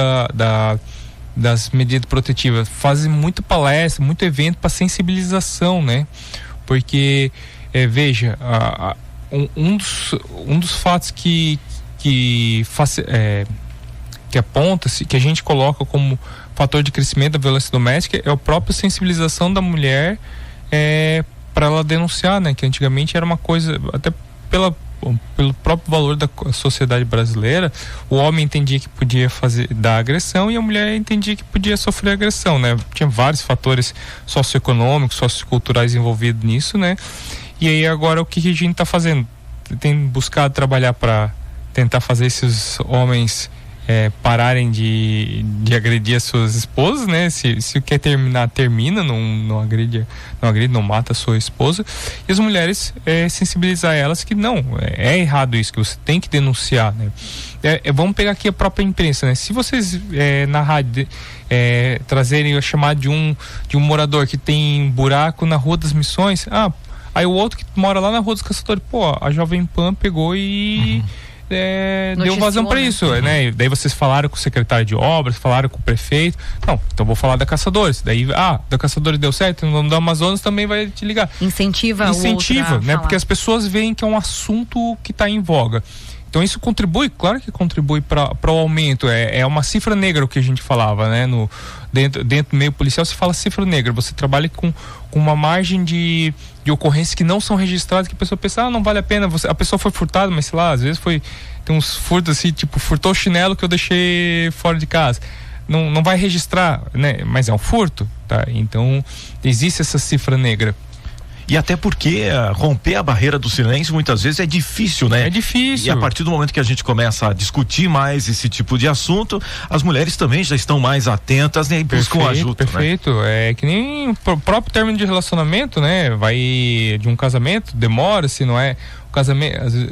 Speaker 10: das medidas protetivas? Fazem muito palestra, muito evento para sensibilização, né? Porque veja, um dos fatos que aponta-se, que a gente coloca como fator de crescimento da violência doméstica, é a própria sensibilização da mulher para ela denunciar, né? Que antigamente era uma coisa, até pelo próprio valor da sociedade brasileira, o homem entendia que podia dar agressão e a mulher entendia que podia sofrer agressão, né? Tinha vários fatores socioeconômicos, socioculturais envolvidos nisso, né? E aí agora o que a gente está fazendo? Tem buscado trabalhar para tentar fazer esses homens pararem de agredir as suas esposas, né? Se quer terminar, termina, não agride, não mata a sua esposa. E as mulheres sensibilizar elas que não, é errado isso, que você tem que denunciar, né? Vamos pegar aqui a própria imprensa, né? Se vocês na rádio trazerem a chamada de um morador que tem buraco na Rua das Missões, aí o outro que mora lá na Rua dos Caçadores, a Jovem Pan pegou e deu vazão para isso, né? Daí vocês falaram com o secretário de obras, falaram com o prefeito. Não, então vou falar da Caçadores. Daí, da Caçadores deu certo, no da Amazonas também vai te ligar.
Speaker 2: Incentiva,
Speaker 10: né? Porque as pessoas veem que é um assunto que está em voga. Então isso contribui, claro que contribui para o aumento. É uma cifra negra o que a gente falava, né? Dentro do meio policial se fala cifra negra. Você trabalha com uma margem de ocorrências que não são registradas, que a pessoa pensa, não vale a pena. A pessoa foi furtada, mas sei lá, às vezes tem uns furtos assim, tipo, furtou o chinelo que eu deixei fora de casa. Não vai registrar, né? Mas é um furto, tá? Então existe essa cifra negra.
Speaker 3: E até porque romper a barreira do silêncio muitas vezes é difícil, né?
Speaker 10: É difícil.
Speaker 3: E a partir do momento que a gente começa a discutir mais esse tipo de assunto, as mulheres também já estão mais atentas, né? E buscam ajuda.
Speaker 10: Perfeito. Né? É que nem o próprio término de relacionamento, né? Vai de um casamento, demora, se não é.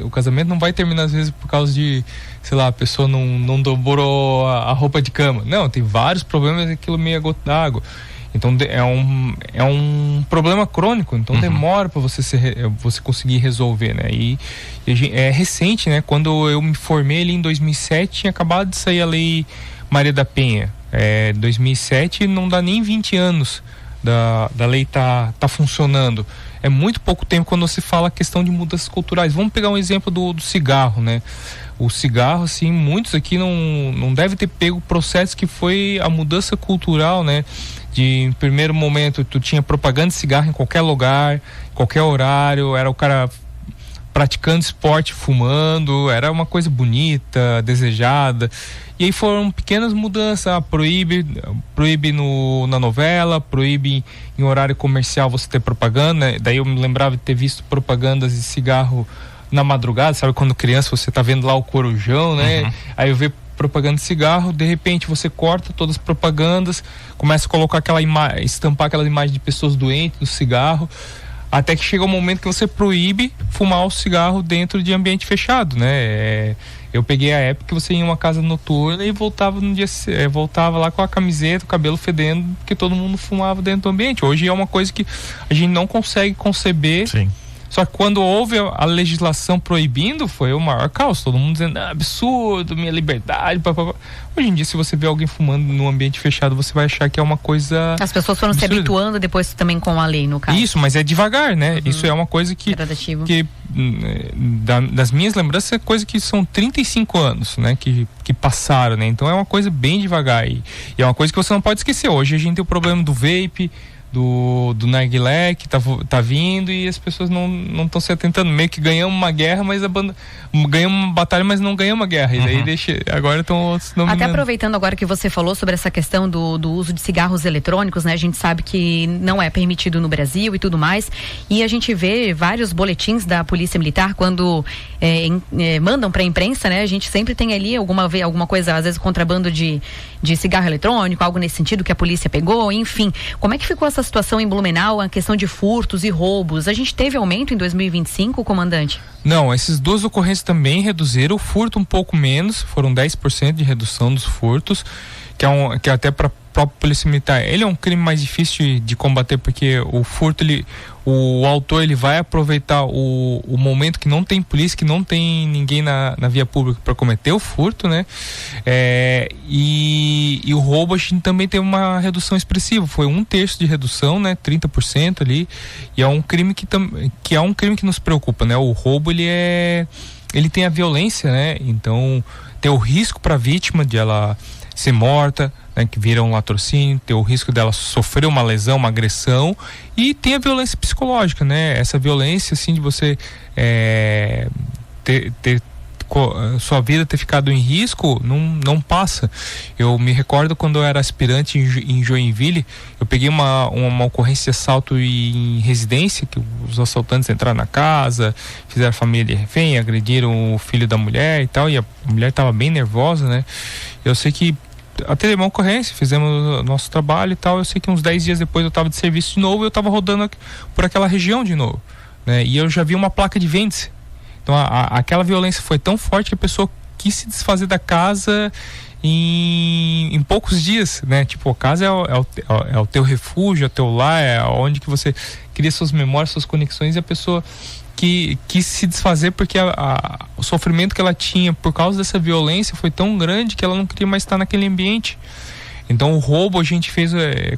Speaker 10: O casamento não vai terminar às vezes por causa de, sei lá, a pessoa não dobrou a roupa de cama. Não, tem vários problemas, aquilo meia gota d'água. Então é um problema crônico, então demora para você conseguir resolver, né? E é recente, né? Quando eu me formei ali em 2007, tinha acabado de sair a Lei Maria da Penha. 2007 não dá nem 20 anos da lei tá funcionando. É muito pouco tempo quando você fala a questão de mudanças culturais. Vamos pegar um exemplo do cigarro, né? O cigarro, assim, muitos aqui não devem ter pego o processo que foi a mudança cultural, né? Em primeiro momento tu tinha propaganda de cigarro em qualquer lugar, qualquer horário, era o cara praticando esporte, fumando, era uma coisa bonita, desejada. E aí foram pequenas mudanças, proíbe na novela, proíbe em horário comercial você ter propaganda. Daí eu me lembrava de ter visto propagandas de cigarro na madrugada, sabe, quando criança você tá vendo lá o corujão, né? Aí eu vejo propaganda de cigarro, de repente você corta todas as propagandas, começa a colocar estampar aquela imagem de pessoas doentes do cigarro, até que chega um momento que você proíbe fumar o cigarro dentro de ambiente fechado, né? Eu peguei a época que você ia em uma casa noturna e voltava voltava lá com a camiseta, o cabelo fedendo, porque todo mundo fumava dentro do ambiente. Hoje é uma coisa que a gente não consegue conceber. Sim. Só que quando houve a legislação proibindo, foi o maior caos. Todo mundo dizendo, absurdo, minha liberdade. Papapá. Hoje em dia, se você vê alguém fumando num ambiente fechado, você vai achar que é uma coisa...
Speaker 2: As pessoas foram absurda. Se habituando depois também com a lei, no caso.
Speaker 10: Isso, mas é devagar, né? Isso é uma coisa que das minhas lembranças, é coisa que são 35 anos, né? Que passaram, né? Então é uma coisa bem devagar. E é uma coisa que você não pode esquecer. Hoje a gente tem o problema do vape, do narguilé que tá vindo e as pessoas não estão se atentando. Meio que ganhamos uma guerra, mas ganhamos uma batalha, mas não ganhamos uma guerra. E daí agora estão se dominando.
Speaker 2: Até aproveitando agora que você falou sobre essa questão do uso de cigarros eletrônicos, né? A gente sabe que não é permitido no Brasil e tudo mais. E a gente vê vários boletins da Polícia Militar quando mandam para a imprensa, né? A gente sempre tem ali alguma coisa, às vezes contrabando de cigarro eletrônico, algo nesse sentido que a polícia pegou, enfim. Como é que ficou essa situação em Blumenau, a questão de furtos e roubos? A gente teve aumento em 2025, comandante?
Speaker 10: Não, essas duas ocorrências também reduziram, o furto um pouco menos, foram 10% de redução dos furtos, que até para própria Polícia Militar, ele é um crime mais difícil de combater, porque o furto, o autor ele vai aproveitar o momento que não tem polícia, que não tem ninguém na via pública para cometer o furto, né? E o roubo a gente também teve uma redução expressiva, foi 1/3 de redução, né? 30% ali, e é um crime que é um crime que nos preocupa, né? O roubo ele tem a violência, né? Então tem o risco para a vítima de ela ser morta, né, que vira um latrocínio, tem o risco dela sofrer uma lesão, uma agressão, e tem a violência psicológica, né? Essa violência, assim, de você sua vida ter ficado em risco, não passa. Eu me recordo quando eu era aspirante em Joinville, eu peguei uma ocorrência de assalto em residência, que os assaltantes entraram na casa, fizeram a família de refém, agrediram o filho da mulher e tal, e a mulher estava bem nervosa, né? Eu sei que até uma ocorrência, fizemos o nosso trabalho e tal, eu sei que uns 10 dias depois eu estava de serviço de novo e eu estava rodando por aquela região de novo, né? E eu já vi uma placa de vende-se. Então aquela violência foi tão forte que a pessoa quis se desfazer da casa em poucos dias, né? Tipo, a casa é o teu refúgio, é o teu lar, é onde que você cria suas memórias, suas conexões, e a pessoa que quis se desfazer porque o sofrimento que ela tinha por causa dessa violência foi tão grande que ela não queria mais estar naquele ambiente. Então o roubo a gente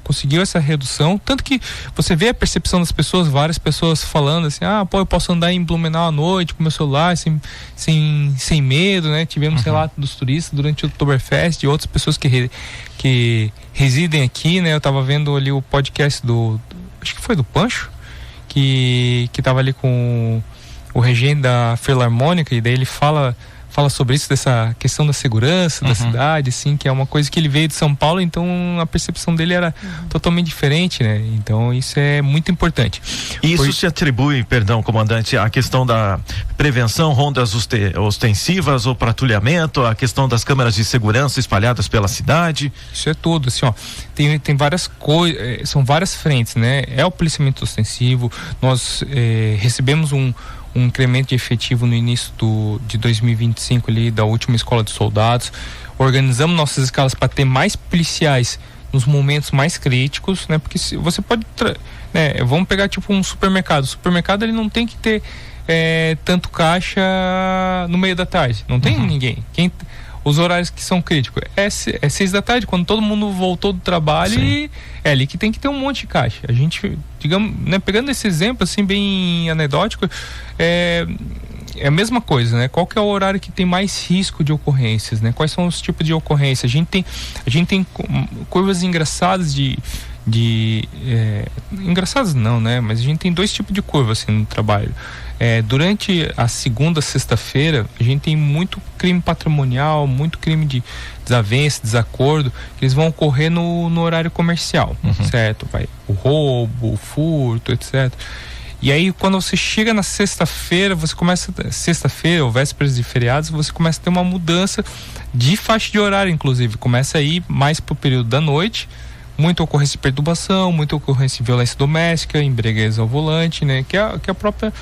Speaker 10: conseguiu essa redução, tanto que você vê a percepção das pessoas, várias pessoas falando assim, eu posso andar em Blumenau à noite com meu celular sem medo, né? Tivemos relato dos turistas durante o Oktoberfest e outras pessoas que residem aqui, né? Eu tava vendo ali o podcast acho que foi do Pancho, que tava ali com o regente da Filarmônica, e daí ele fala sobre isso, dessa questão da segurança da cidade, assim, que é uma coisa que ele veio de São Paulo, então a percepção dele era totalmente diferente, né? Então isso é muito importante.
Speaker 3: Isso se atribui, perdão, comandante, à questão da prevenção, rondas ostensivas ou patrulhamento, a questão das câmeras de segurança espalhadas pela cidade?
Speaker 10: Isso é tudo, assim, ó, tem várias coisas, são várias frentes, né? É o policiamento ostensivo, nós recebemos um incremento de efetivo no início de 2025 ali, da última escola de soldados. Organizamos nossas escalas para ter mais policiais nos momentos mais críticos, né? Porque você pode, né? Vamos pegar tipo um supermercado. O supermercado ele não tem que ter tanto caixa no meio da tarde. Não tem ninguém. Os horários que são críticos é 6 da tarde, quando todo mundo voltou do trabalho. Sim. E é ali que tem que ter um monte de caixa. A gente, digamos, né, pegando esse exemplo assim bem anedótico, é a mesma coisa, né? Qual que é o horário que tem mais risco de ocorrências, né? Quais são os tipos de ocorrências? A gente tem curvas engraçadas engraçadas não, né? Mas a gente tem 2 tipos de curva assim no trabalho. Durante a segunda, sexta-feira, a gente tem muito crime patrimonial, muito crime de desavença, desacordo, que eles vão ocorrer no horário comercial, certo? O roubo, o furto, etc. E aí, quando você chega na sexta-feira, sexta-feira ou vésperas de feriados, você começa a ter uma mudança de faixa de horário, inclusive. Começa a ir mais pro período da noite, muita ocorrência de perturbação, muita ocorrência de violência doméstica, embriaguez ao volante, né? Que é a própria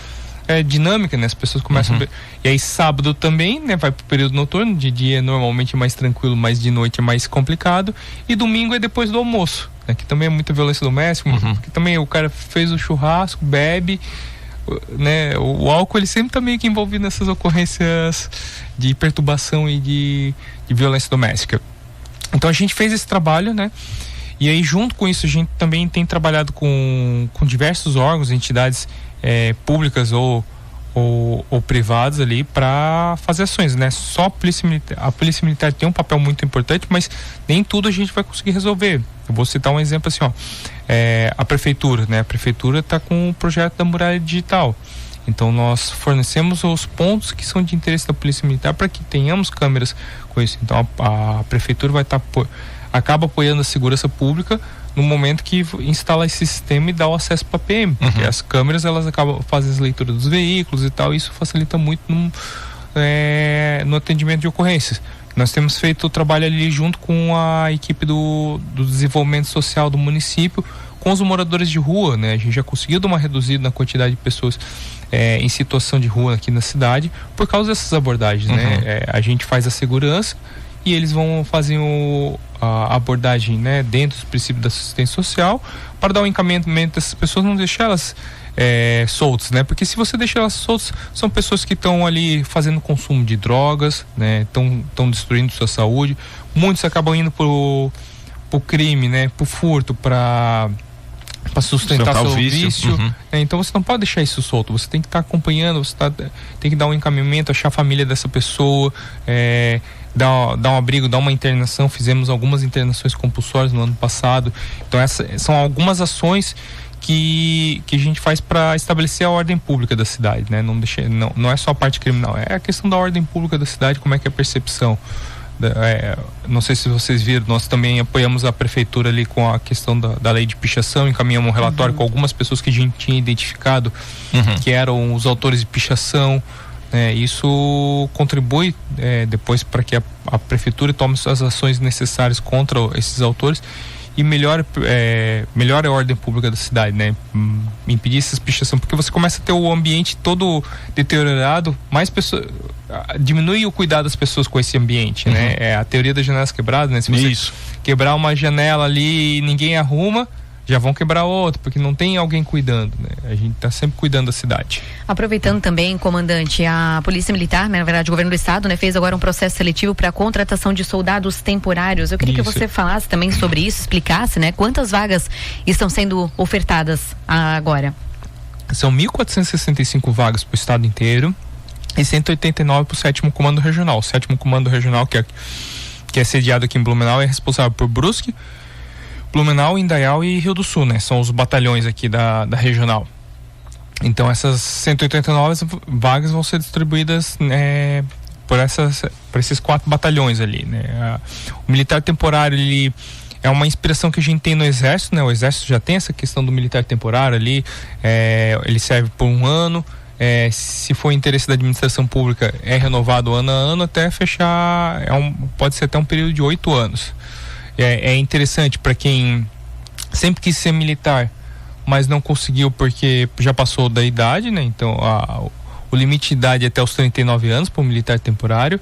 Speaker 10: dinâmica, né? As pessoas começam a... E aí sábado também, né? Vai pro período noturno, de dia normalmente é mais tranquilo, mas de noite é mais complicado, e domingo é depois do almoço, né? Que também é muita violência doméstica, porque também o cara fez o churrasco, bebe, né? O álcool, ele sempre tá meio que envolvido nessas ocorrências de perturbação e de violência doméstica. Então a gente fez esse trabalho, né? E aí, junto com isso, a gente também tem trabalhado com diversos órgãos, entidades públicas ou ou privados ali para fazer ações, né? Só a polícia militar tem um papel muito importante, mas nem tudo a gente vai conseguir resolver. Eu vou citar um exemplo assim, ó, a prefeitura, né? A prefeitura está com o projeto da muralha digital. Então nós fornecemos os pontos que são de interesse da polícia militar para que tenhamos câmeras com isso. Então a prefeitura vai estar acaba apoiando a segurança pública no momento que instala esse sistema e dá o acesso para a PM, porque as câmeras elas acabam fazendo as leituras dos veículos e tal, e isso facilita muito no atendimento de ocorrências. Nós temos feito o trabalho ali junto com a equipe do desenvolvimento social do município, com os moradores de rua, né? A gente já conseguiu dar uma reduzida na quantidade de pessoas em situação de rua aqui na cidade por causa dessas abordagens, né? A gente faz a segurança e eles vão fazer a abordagem, né, dentro dos princípios da assistência social, para dar um encaminhamento dessas pessoas, não deixar elas soltas, né? Porque se você deixar elas soltas, são pessoas que estão ali fazendo consumo de drogas, né? Estão destruindo sua saúde. Muitos acabam indo pro crime, né? Pro furto, para sustentar seu vício. Então você não pode deixar isso solto, você tem que estar acompanhando, tem que dar um encaminhamento, achar a família dessa pessoa, dar um abrigo, dar uma internação. Fizemos algumas internações compulsórias no ano passado. Então essas são algumas ações que a gente faz para estabelecer a ordem pública da cidade, né? Não é só a parte criminal, é a questão da ordem pública da cidade, como é que é a percepção. Não sei se vocês viram, nós também apoiamos a prefeitura ali com a questão da lei de pichação, encaminhamos um relatório com algumas pessoas que a gente tinha identificado que eram os autores de pichação. Isso contribui depois para que a prefeitura tome as ações necessárias contra esses autores e melhore a ordem pública da cidade, né? Impedir essas pichações, porque você começa a ter o ambiente todo deteriorado, mais pessoas, diminui o cuidado das pessoas com esse ambiente, né? É a teoria das janelas quebradas, né? Se você quebrar uma janela ali e ninguém arruma, já vão quebrar outra, porque não tem alguém cuidando, né? A gente está sempre cuidando da cidade.
Speaker 2: Aproveitando também, comandante, a Polícia Militar, né, na verdade o governo do estado, né, fez agora um processo seletivo para a contratação de soldados temporários. Eu queria que você falasse também sobre isso, explicasse, né, quantas vagas estão sendo ofertadas agora.
Speaker 10: São 1.465 vagas para o estado inteiro e 189 para o 7º Comando Regional. O 7º Comando Regional, que é sediado aqui em Blumenau, é responsável por Brusque, Blumenau, Indaial e Rio do Sul, né? São os batalhões aqui da regional. Então essas 189 vagas vão ser distribuídas por esses 4 batalhões ali, né? O militar temporário, ele é uma inspiração que a gente tem no Exército, né? O Exército já tem essa questão do militar temporário ali, ele serve por 1 ano, se for interesse da administração pública é renovado ano a ano até fechar, pode ser até um período de 8 anos. É interessante para quem sempre quis ser militar, mas não conseguiu porque já passou da idade, né? Então o limite de idade é até os 39 anos para o militar temporário.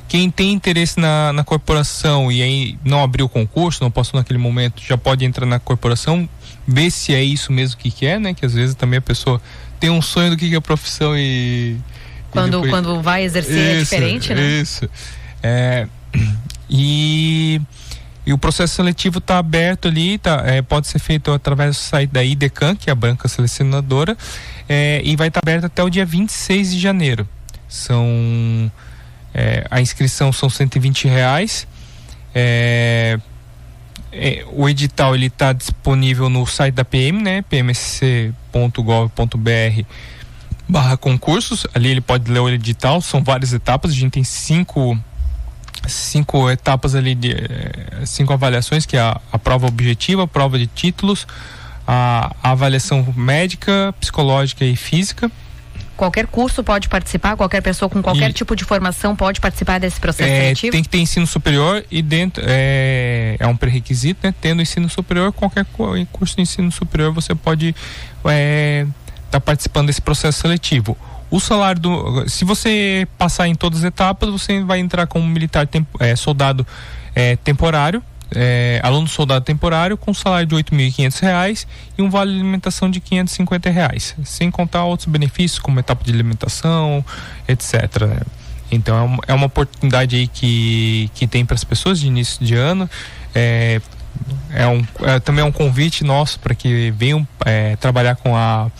Speaker 10: Quem tem interesse na corporação e aí não abriu o concurso, não passou naquele momento, já pode entrar na corporação, ver se é isso mesmo que quer, né? Que às vezes também a pessoa tem um sonho do que é a profissão e
Speaker 2: quando vai exercer é diferente, né?
Speaker 10: Isso. E o processo seletivo está aberto ali, pode ser feito através do site da IDECAN, que é a banca selecionadora, e vai estar aberto até o dia 26 de janeiro. A inscrição são R$120. O edital está disponível no site da PM, né? pmsc.gov.br/concursos. Ali ele pode ler o edital, são várias etapas, a gente tem 5 etapas ali, 5 avaliações, que é a prova objetiva, a prova de títulos, a avaliação médica, psicológica e física.
Speaker 2: Qualquer curso pode participar, qualquer pessoa com qualquer tipo de formação pode participar desse processo seletivo? Tem
Speaker 10: que ter ensino superior e dentro é um pré-requisito, né? Tendo ensino superior, qualquer curso de ensino superior você pode estar participando desse processo seletivo. O salário se você passar em todas as etapas, você vai entrar como militar soldado temporário, aluno soldado temporário, com salário de R$8.500 e um vale de alimentação de R$550, sem contar outros benefícios como etapa de alimentação, etc. Então é uma oportunidade aí que tem para as pessoas de início de ano. Também é um convite nosso para que venham trabalhar com a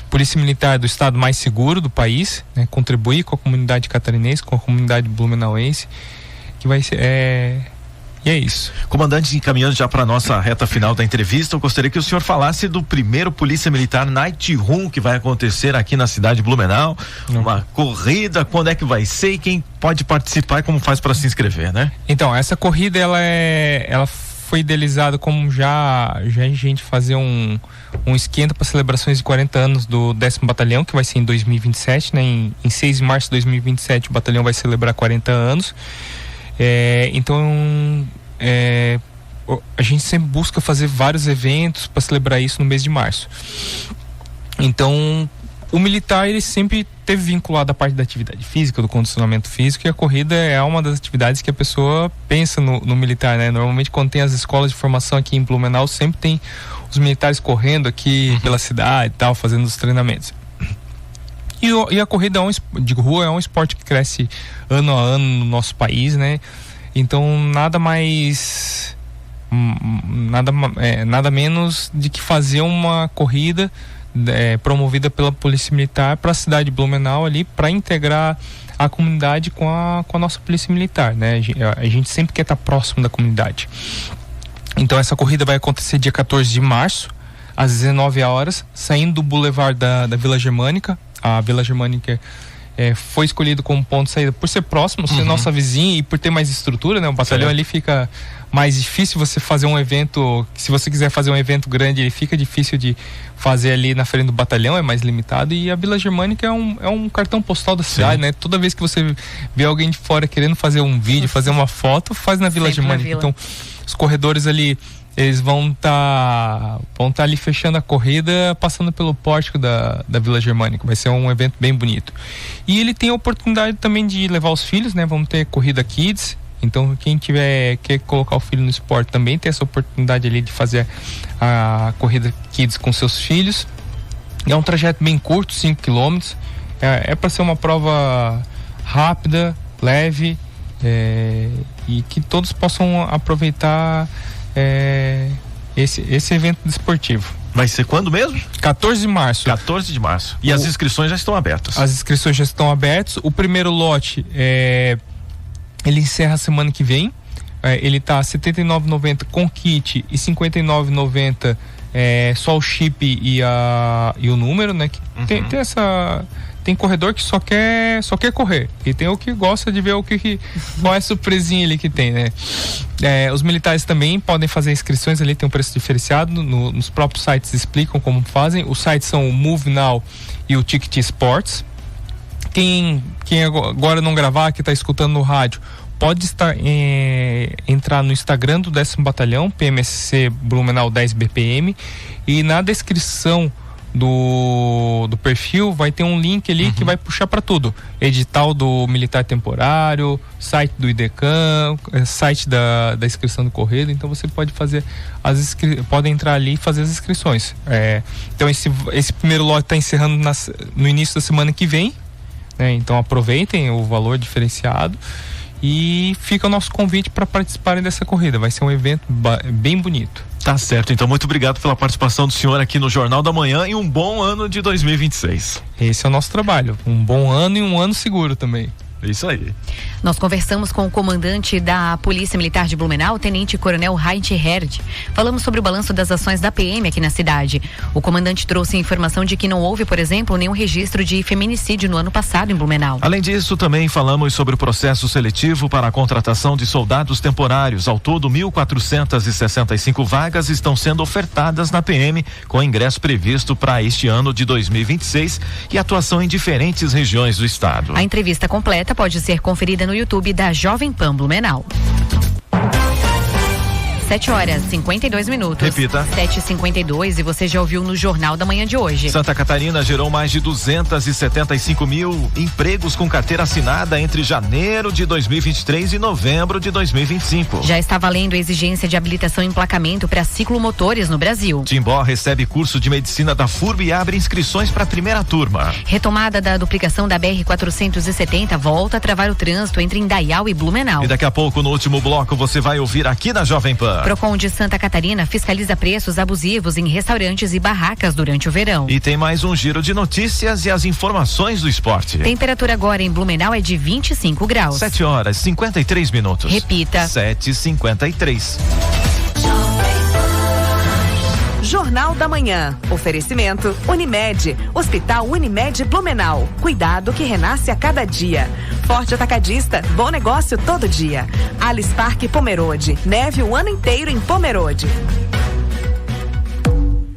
Speaker 10: Polícia Militar do estado mais seguro do país, né? Contribuir com a comunidade catarinense, com a comunidade blumenauense, que vai ser... E é isso.
Speaker 3: Comandante, encaminhando já para nossa reta final da entrevista, eu gostaria que o senhor falasse do primeiro Polícia Militar Night Run que vai acontecer aqui na cidade de Blumenau. Uma corrida, quando é que vai ser e quem pode participar e como faz para se inscrever, né?
Speaker 10: Então, essa corrida ela foi idealizada como já a gente fazer um esquenta para celebrações de 40 anos do 10º Batalhão, que vai ser em 2027, né? Em 6 de março de 2027 o batalhão vai celebrar 40 anos. Então a gente sempre busca fazer vários eventos para celebrar isso no mês de março. Então o militar ele sempre teve vinculado à parte da atividade física, do condicionamento físico, e a corrida é uma das atividades que a pessoa pensa no militar, né? Normalmente quando tem as escolas de formação aqui em Blumenau, sempre tem os militares correndo aqui pela cidade e tal, fazendo os treinamentos. E a corrida de rua é um esporte que cresce ano a ano no nosso país, né? Então nada menos de que fazer uma corrida promovida pela Polícia Militar para a cidade de Blumenau ali, para integrar a comunidade com a nossa Polícia Militar, né? A gente sempre quer estar próximo da comunidade. Então essa corrida vai acontecer dia 14 de março, às 19 horas, saindo do Boulevard da Vila Germânica. A Vila Germânica foi escolhido como ponto de saída por ser próximo, ser nossa vizinha e por ter mais estrutura, né? O batalhão ali fica mais difícil você fazer um evento, se você quiser fazer um evento grande, ele fica difícil de fazer ali na frente do batalhão, é mais limitado, e a Vila Germânica é um cartão postal da cidade, né? Toda vez que você vê alguém de fora querendo fazer um vídeo, fazer uma foto, faz na Vila Germânica. Então, os corredores ali, eles vão tá ali fechando a corrida, passando pelo pórtico da Vila Germânica. Vai ser um evento bem bonito. E ele tem a oportunidade também de levar os filhos, né? Vamos ter corrida Kids. Então, quem quer colocar o filho no esporte também tem essa oportunidade ali de fazer a corrida Kids com seus filhos. É um trajeto bem curto, 5 km. É para ser uma prova rápida, leve, e que todos possam aproveitar esse evento desportivo.
Speaker 3: Vai ser quando mesmo?
Speaker 10: 14 de março.
Speaker 3: 14 de março. E as inscrições já estão abertas?
Speaker 10: As inscrições já estão abertas. O primeiro lote, ele encerra a semana que vem. Ele tá R$ 79,90 com kit e R$ 59,90 só o chip e o número, né? Tem corredor que só quer correr, e tem o que gosta de ver qual é a surpresinha ali que tem, né? Os militares também podem fazer inscrições ali, tem um preço diferenciado, nos próprios sites explicam como fazem. Os sites são o Move Now e o Ticket Sports. Quem agora não gravar, que está escutando no rádio, pode entrar no Instagram do 10º Batalhão, PMSC Blumenau 10 BPM, e na descrição do perfil vai ter um link ali que vai puxar para tudo: edital do militar temporário, site do IDECAM, site da inscrição do correio. Então você pode fazer pode entrar ali e fazer as inscrições. Então esse primeiro lote está encerrando no início da semana que vem, né? Então aproveitem o valor diferenciado e fica o nosso convite para participarem dessa corrida. Vai ser um evento bem bonito.
Speaker 3: Tá certo, então muito obrigado pela participação do senhor aqui no Jornal da Manhã, e um bom ano de 2026.
Speaker 10: Esse é o nosso trabalho, um bom ano e um ano seguro também.
Speaker 3: Isso aí.
Speaker 2: Nós conversamos com o comandante da Polícia Militar de Blumenau, Tenente Coronel Heinz Herd. Falamos sobre o balanço das ações da PM aqui na cidade. O comandante trouxe a informação de que não houve, por exemplo, nenhum registro de feminicídio no ano passado em Blumenau.
Speaker 3: Além disso, também falamos sobre o processo seletivo para a contratação de soldados temporários. Ao todo, 1.465 vagas estão sendo ofertadas na PM, com ingresso previsto para este ano de 2026 e atuação em diferentes regiões do estado.
Speaker 2: A entrevista completa pode ser conferida no YouTube da Jovem Pan Blumenau. 7h52.
Speaker 3: Repita.
Speaker 2: 7h52, e você já ouviu no Jornal da Manhã de hoje.
Speaker 3: Santa Catarina gerou mais de 275 mil empregos com carteira assinada entre janeiro de 2023 e novembro de 2025.
Speaker 2: Já está valendo a exigência de habilitação e emplacamento para ciclomotores no Brasil.
Speaker 3: Timbó recebe curso de medicina da FURB e abre inscrições para a primeira turma.
Speaker 2: Retomada da duplicação da BR-470 volta a travar o trânsito entre Indaial e Blumenau.
Speaker 3: E daqui a pouco, no último bloco, você vai ouvir aqui na Jovem Pan. Repita.
Speaker 2: Procon de Santa Catarina fiscaliza preços abusivos em restaurantes e barracas durante o verão.
Speaker 3: E tem mais um giro de notícias e as informações do esporte.
Speaker 2: Temperatura agora em Blumenau é de 25 graus.
Speaker 3: 7h53.
Speaker 2: Repita.
Speaker 3: 7h53.
Speaker 8: Jornal da Manhã. Oferecimento Unimed. Hospital Unimed Blumenau. Cuidado que renasce a cada dia. Forte Atacadista. Bom negócio todo dia. Alice Parque Pomerode. Neve o ano inteiro em Pomerode.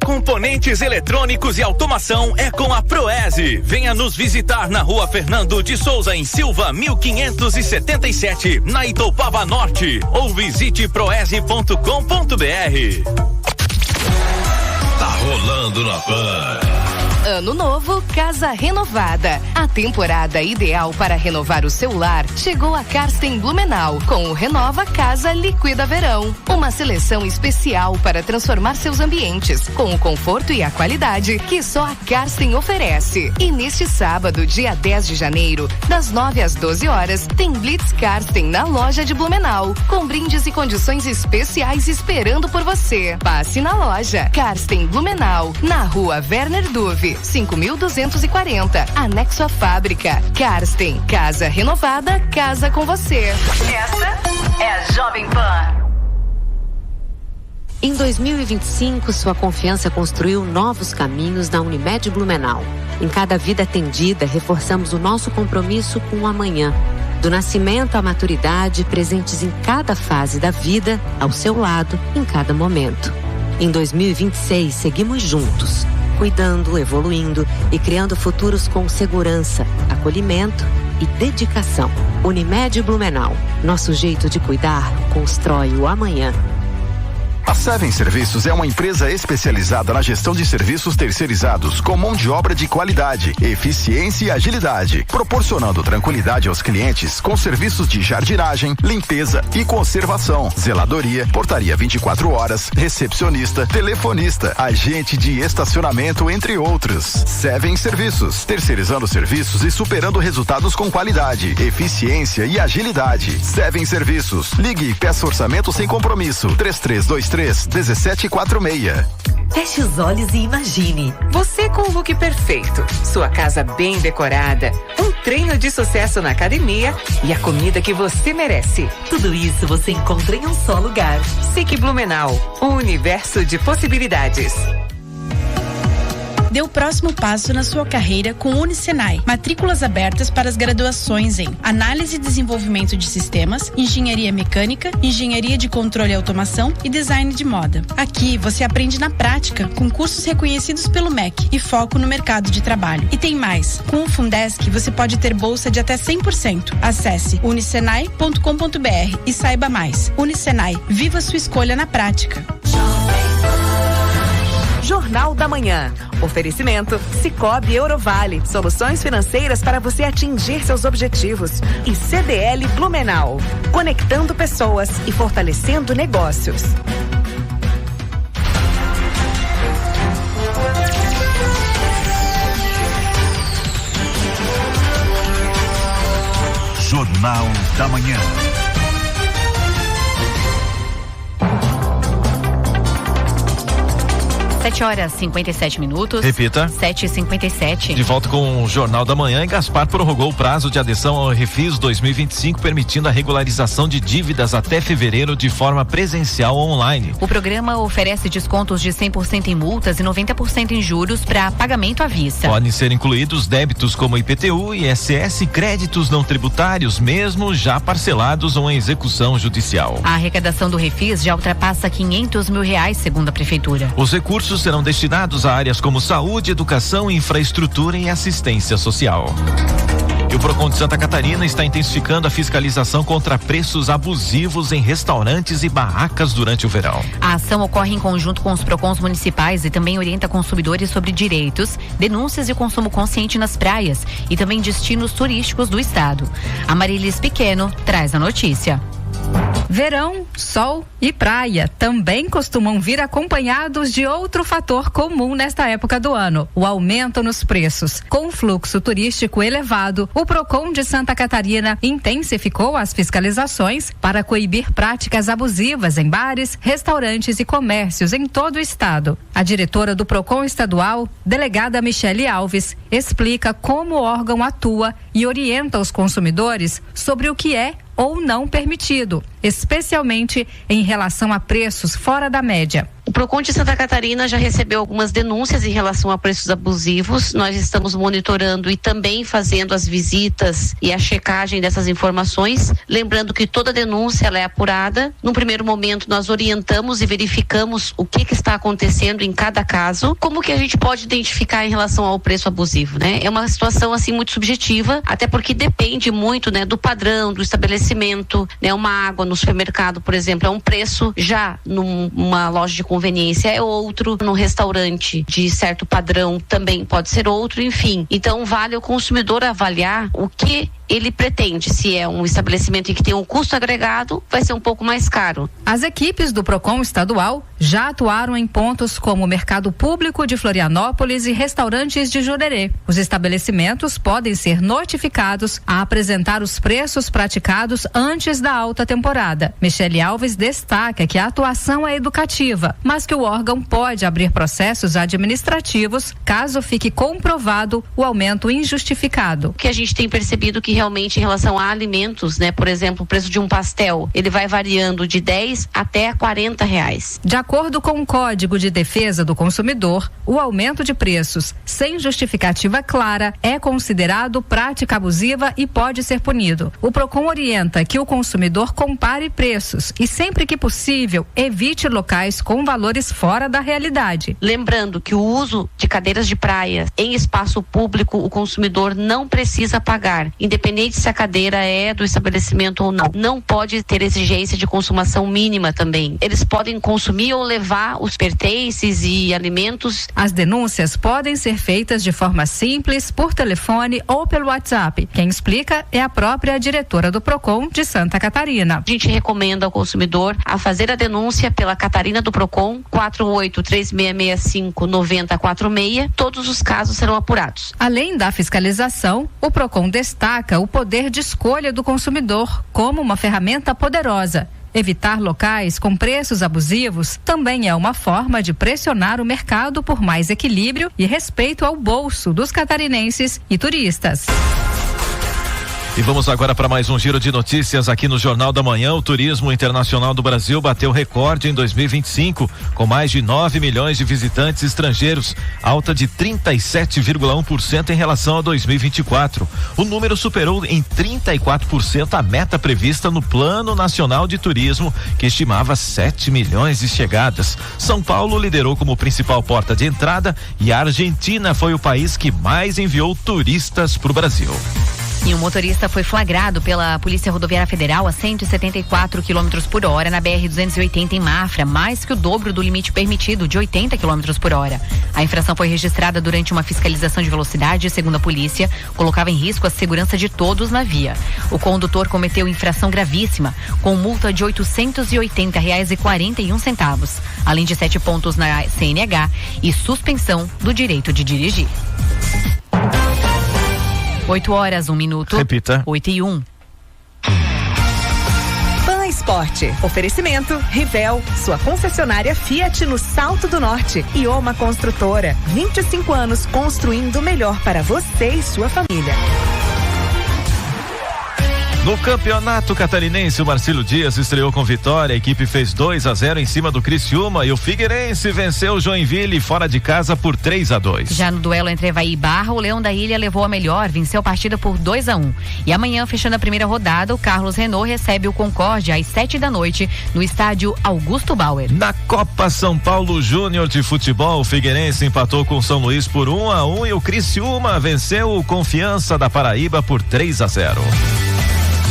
Speaker 11: Componentes eletrônicos e automação é com a Proese. Venha nos visitar na Rua Fernando de Souza, em Silva, 1577, na Itoupava Norte, ou visite proese.com.br.
Speaker 7: Tá rolando na Pan.
Speaker 12: Ano novo, casa renovada. A temporada ideal para renovar o seu lar chegou a Karsten Blumenau com o Renova Casa Liquida Verão. Uma seleção especial para transformar seus ambientes com o conforto e a qualidade que só a Karsten oferece. E neste sábado, dia 10 de janeiro, das 9 às 12 horas, tem Blitz Karsten na loja de Blumenau, com brindes e condições especiais esperando por você. Passe na loja Karsten Blumenau, na Rua Werner Duve, 5.240, anexo à fábrica. Karsten, casa renovada, casa com você.
Speaker 8: Essa é a Jovem Pan.
Speaker 13: Em 2025, sua confiança construiu novos caminhos na Unimed Blumenau. Em cada vida atendida, reforçamos o nosso compromisso com o amanhã. Do nascimento à maturidade, presentes em cada fase da vida, ao seu lado, em cada momento. Em 2026, seguimos juntos, cuidando, evoluindo e criando futuros com segurança, acolhimento e dedicação. Unimed Blumenau. Nosso jeito de cuidar constrói o amanhã.
Speaker 14: A Seven Serviços é uma empresa especializada na gestão de serviços terceirizados com mão de obra de qualidade, eficiência e agilidade, proporcionando tranquilidade aos clientes com serviços de jardinagem, limpeza e conservação, zeladoria, portaria 24 horas, recepcionista, telefonista, agente de estacionamento, entre outros. Seven Serviços, terceirizando serviços e superando resultados com qualidade, eficiência e agilidade. Seven Serviços. Ligue e peça orçamento sem compromisso. 3323-1746.
Speaker 15: Feche os olhos e imagine. Você com o look perfeito, sua casa bem decorada, um treino de sucesso na academia e a comida que você merece. Tudo isso você encontra em um só lugar. SIC Blumenau, um universo de possibilidades.
Speaker 16: Dê o próximo passo na sua carreira com o Unisenai. Matrículas abertas para as graduações em Análise e Desenvolvimento de Sistemas, Engenharia Mecânica, Engenharia de Controle e Automação e Design de Moda. Aqui você aprende na prática, com cursos reconhecidos pelo MEC e foco no mercado de trabalho. E tem mais, com o Fundesc você pode ter bolsa de até 100%. Acesse unisenai.com.br e saiba mais. Unisenai, viva sua escolha na prática.
Speaker 8: Jornal da Manhã. Oferecimento Sicoob Eurovale. Soluções financeiras para você atingir seus objetivos. E CDL Blumenau. Conectando pessoas e fortalecendo negócios.
Speaker 7: Jornal da Manhã.
Speaker 2: 7h57.
Speaker 3: Repita.
Speaker 2: 7h57.
Speaker 3: De volta com o Jornal da Manhã. E Gaspar prorrogou o prazo de adesão ao Refis 2025, permitindo a regularização de dívidas até fevereiro de forma presencial ou online.
Speaker 2: O programa oferece descontos de 100% em multas e 90% em juros para pagamento à vista.
Speaker 3: Podem ser incluídos débitos como IPTU, ISS e créditos não tributários, mesmo já parcelados ou em execução judicial.
Speaker 2: A arrecadação do Refis já ultrapassa R$500 mil, segundo a Prefeitura.
Speaker 3: Os recursos serão destinados a áreas como saúde, educação, infraestrutura e assistência social. E o Procon de Santa Catarina está intensificando a fiscalização contra preços abusivos em restaurantes e barracas durante o verão.
Speaker 2: A ação ocorre em conjunto com os Procons municipais e também orienta consumidores sobre direitos, denúncias e consumo consciente nas praias e também destinos turísticos do estado. A Marilis Pequeno traz a notícia.
Speaker 17: Verão, sol e praia também costumam vir acompanhados de outro fator comum nesta época do ano: o aumento nos preços. Com o fluxo turístico elevado, o Procon de Santa Catarina intensificou as fiscalizações para coibir práticas abusivas em bares, restaurantes e comércios em todo o estado. A diretora do Procon estadual, delegada Michele Alves, explica como o órgão atua e orienta os consumidores sobre o que é ou não permitido, especialmente em relação a preços fora da média.
Speaker 18: O Procon de Santa Catarina já recebeu algumas denúncias em relação a preços abusivos. Nós estamos monitorando e também fazendo as visitas e a checagem dessas informações. Lembrando que toda denúncia ela é apurada. No primeiro momento, nós orientamos e verificamos o que está acontecendo em cada caso. Como que a gente pode identificar em relação ao preço abusivo, né? É uma situação assim muito subjetiva, até porque depende muito, né, do padrão, do estabelecimento, né? Uma água no supermercado, por exemplo, é um preço, já numa loja de conveniência é outro, no restaurante de certo padrão também pode ser outro, enfim. Então vale o consumidor avaliar o que ele pretende. Se é um estabelecimento em que tem um custo agregado, vai ser um pouco mais caro.
Speaker 17: As equipes do Procon estadual já atuaram em pontos como o Mercado Público de Florianópolis e restaurantes de Jurerê. Os estabelecimentos podem ser notificados a apresentar os preços praticados antes da alta temporada. Michele Alves destaca que a atuação é educativa, mas que o órgão pode abrir processos administrativos caso fique comprovado o aumento injustificado.
Speaker 18: O que a gente tem percebido que realmente em relação a alimentos, né? Por exemplo, o preço de um pastel, ele vai variando de 10 até R$40.
Speaker 17: De acordo com o Código de Defesa do Consumidor, o aumento de preços sem justificativa clara é considerado prática abusiva e pode ser punido. O Procon orienta que o consumidor compare preços e, sempre que possível, evite locais com valores fora da realidade.
Speaker 18: Lembrando que o uso de cadeiras de praia em espaço público, o consumidor não precisa pagar, independente se a cadeira é do estabelecimento ou não. Não pode ter exigência de consumação mínima também. Eles podem consumir ou levar os pertences e alimentos.
Speaker 17: As denúncias podem ser feitas de forma simples, por telefone ou pelo WhatsApp. Quem explica é a própria diretora do Procon de Santa Catarina.
Speaker 18: A gente recomenda ao consumidor a fazer a denúncia pela Catarina do Procon, 483665-9046. Todos os casos serão apurados.
Speaker 17: Além da fiscalização, o Procon destaca o poder de escolha do consumidor como uma ferramenta poderosa. Evitar locais com preços abusivos também é uma forma de pressionar o mercado por mais equilíbrio e respeito ao bolso dos catarinenses e turistas.
Speaker 3: E vamos agora para mais um giro de notícias aqui no Jornal da Manhã. O turismo internacional do Brasil bateu recorde em 2025, com mais de 9 milhões de visitantes estrangeiros, alta de 37,1% em relação a 2024. O número superou em 34% a meta prevista no Plano Nacional de Turismo, que estimava 7 milhões de chegadas. São Paulo liderou como principal porta de entrada e a Argentina foi o país que mais enviou turistas para o Brasil.
Speaker 2: E um motorista foi flagrado pela Polícia Rodoviária Federal a 174 km por hora na BR-280 em Mafra, mais que o dobro do limite permitido de 80 km por hora. A infração foi registrada durante uma fiscalização de velocidade e, segundo a polícia, colocava em risco a segurança de todos na via. O condutor cometeu infração gravíssima, com multa de R$ 880,41, além de 7 pontos na CNH e suspensão do direito de dirigir. 8 horas, 1 minuto.
Speaker 3: Repita.
Speaker 2: 8:01.
Speaker 8: Pan Esporte. Oferecimento Rivel, sua concessionária Fiat no Salto do Norte. E Oma Construtora. 25 anos construindo o melhor para você e sua família.
Speaker 3: No Campeonato Catarinense, o Marcílio Dias estreou com vitória. A equipe fez 2-0 em cima do Criciúma e o Figueirense venceu o Joinville fora de casa por 3-2.
Speaker 2: Já no duelo entre Avaí e Barra, o Leão da Ilha levou a melhor, venceu a partida por 2-1. E amanhã, fechando a primeira rodada, o Carlos Renault recebe o Concórdia às 7h no estádio Augusto Bauer.
Speaker 3: Na Copa São Paulo Júnior de Futebol, o Figueirense empatou com o São Luís por 1-1 e o Criciúma venceu o Confiança da Paraíba por 3-0.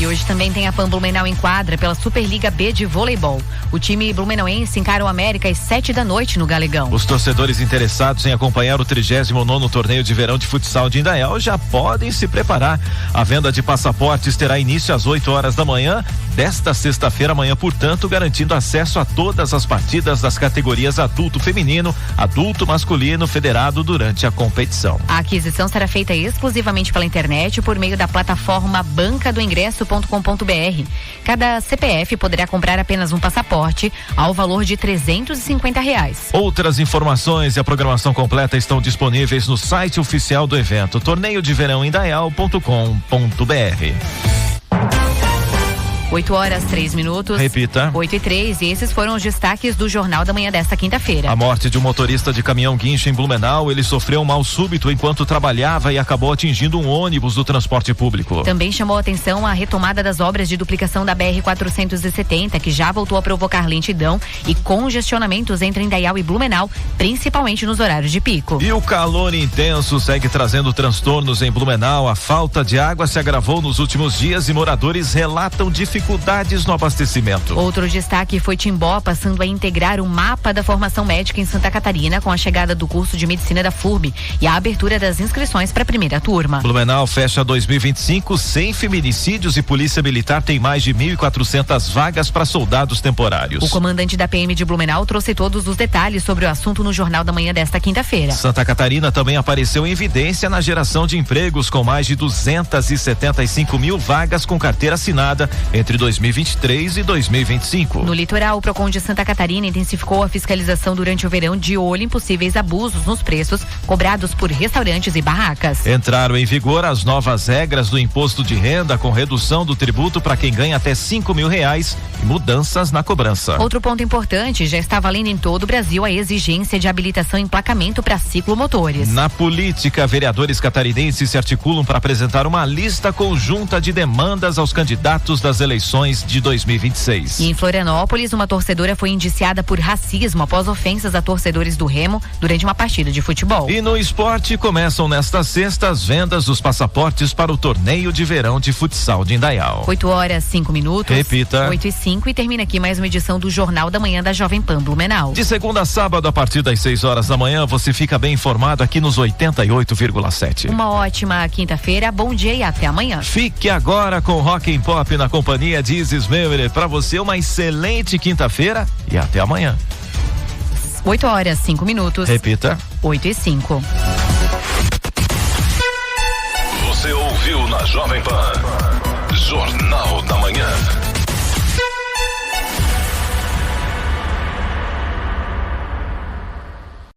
Speaker 2: E hoje também tem a PAN Blumenau em quadra pela Superliga B de voleibol. O time blumenauense encara o América às 7h no Galegão.
Speaker 3: Os torcedores interessados em acompanhar o 39º torneio de verão de futsal de Indaial já podem se preparar. A venda de passaportes terá início às 8h da manhã desta sexta-feira amanhã, portanto, garantindo acesso a todas as partidas das categorias adulto feminino, adulto masculino, federado durante a competição.
Speaker 2: A aquisição será feita exclusivamente pela internet por meio da plataforma bancadoingresso.com.br. Cada CPF poderá comprar apenas um passaporte ao valor de R$350.
Speaker 3: Outras informações e a programação completa estão disponíveis no site oficial do evento, torneiodeverãoindaial.com.br.
Speaker 2: 8h03.
Speaker 3: Repita.
Speaker 2: 8h03, e esses foram os destaques do Jornal da Manhã desta quinta-feira.
Speaker 3: A morte de um motorista de caminhão guincho em Blumenau. Ele sofreu um mal súbito enquanto trabalhava e acabou atingindo um ônibus do transporte público.
Speaker 2: Também chamou a atenção a retomada das obras de duplicação da BR-470, que já voltou a provocar lentidão e congestionamentos entre Indaial e Blumenau, principalmente nos horários de pico.
Speaker 3: E o calor intenso segue trazendo transtornos em Blumenau. A falta de água se agravou nos últimos dias e moradores relatam dificuldades no abastecimento.
Speaker 2: Outro destaque foi Timbó passando a integrar o mapa da formação médica em Santa Catarina com a chegada do curso de medicina da FURB e a abertura das inscrições para a primeira turma.
Speaker 3: Blumenau fecha 2025 sem feminicídios e Polícia Militar tem mais de 1.400 vagas para soldados temporários.
Speaker 2: O comandante da PM de Blumenau trouxe todos os detalhes sobre o assunto no Jornal da Manhã desta quinta-feira.
Speaker 3: Santa Catarina também apareceu em evidência na geração de empregos com mais de 275 mil vagas com carteira assinada entre 2023 e 2025.
Speaker 2: No litoral, o Procon de Santa Catarina intensificou a fiscalização durante o verão de olho em possíveis abusos nos preços cobrados por restaurantes e barracas.
Speaker 3: Entraram em vigor as novas regras do imposto de renda com redução do tributo para quem ganha até R$5.000 e mudanças na cobrança.
Speaker 2: Outro ponto importante, já está valendo em todo o Brasil a exigência de habilitação e emplacamento para ciclomotores.
Speaker 3: Na política, vereadores catarinenses se articulam para apresentar uma lista conjunta de demandas aos candidatos das eleições de 2026.
Speaker 2: E em Florianópolis, uma torcedora foi indiciada por racismo após ofensas a torcedores do Remo durante uma partida de futebol.
Speaker 3: E no esporte, começam nesta sexta as vendas dos passaportes para o torneio de verão de futsal de Indaial.
Speaker 2: 8h05.
Speaker 3: Repita.
Speaker 2: 8h05 e termina aqui mais uma edição do Jornal da Manhã da Jovem Pan Blumenau.
Speaker 3: De segunda a sábado, a partir das 6h da manhã, você fica bem informado aqui nos 88,7.
Speaker 2: Uma ótima quinta-feira, bom dia e até amanhã.
Speaker 3: Fique agora com Rock and Pop na companhia de Isis Memory. Para você, uma excelente quinta-feira e até amanhã.
Speaker 2: 8h05.
Speaker 3: Repita.
Speaker 2: 8h05.
Speaker 7: Você ouviu na Jovem Pan Jornal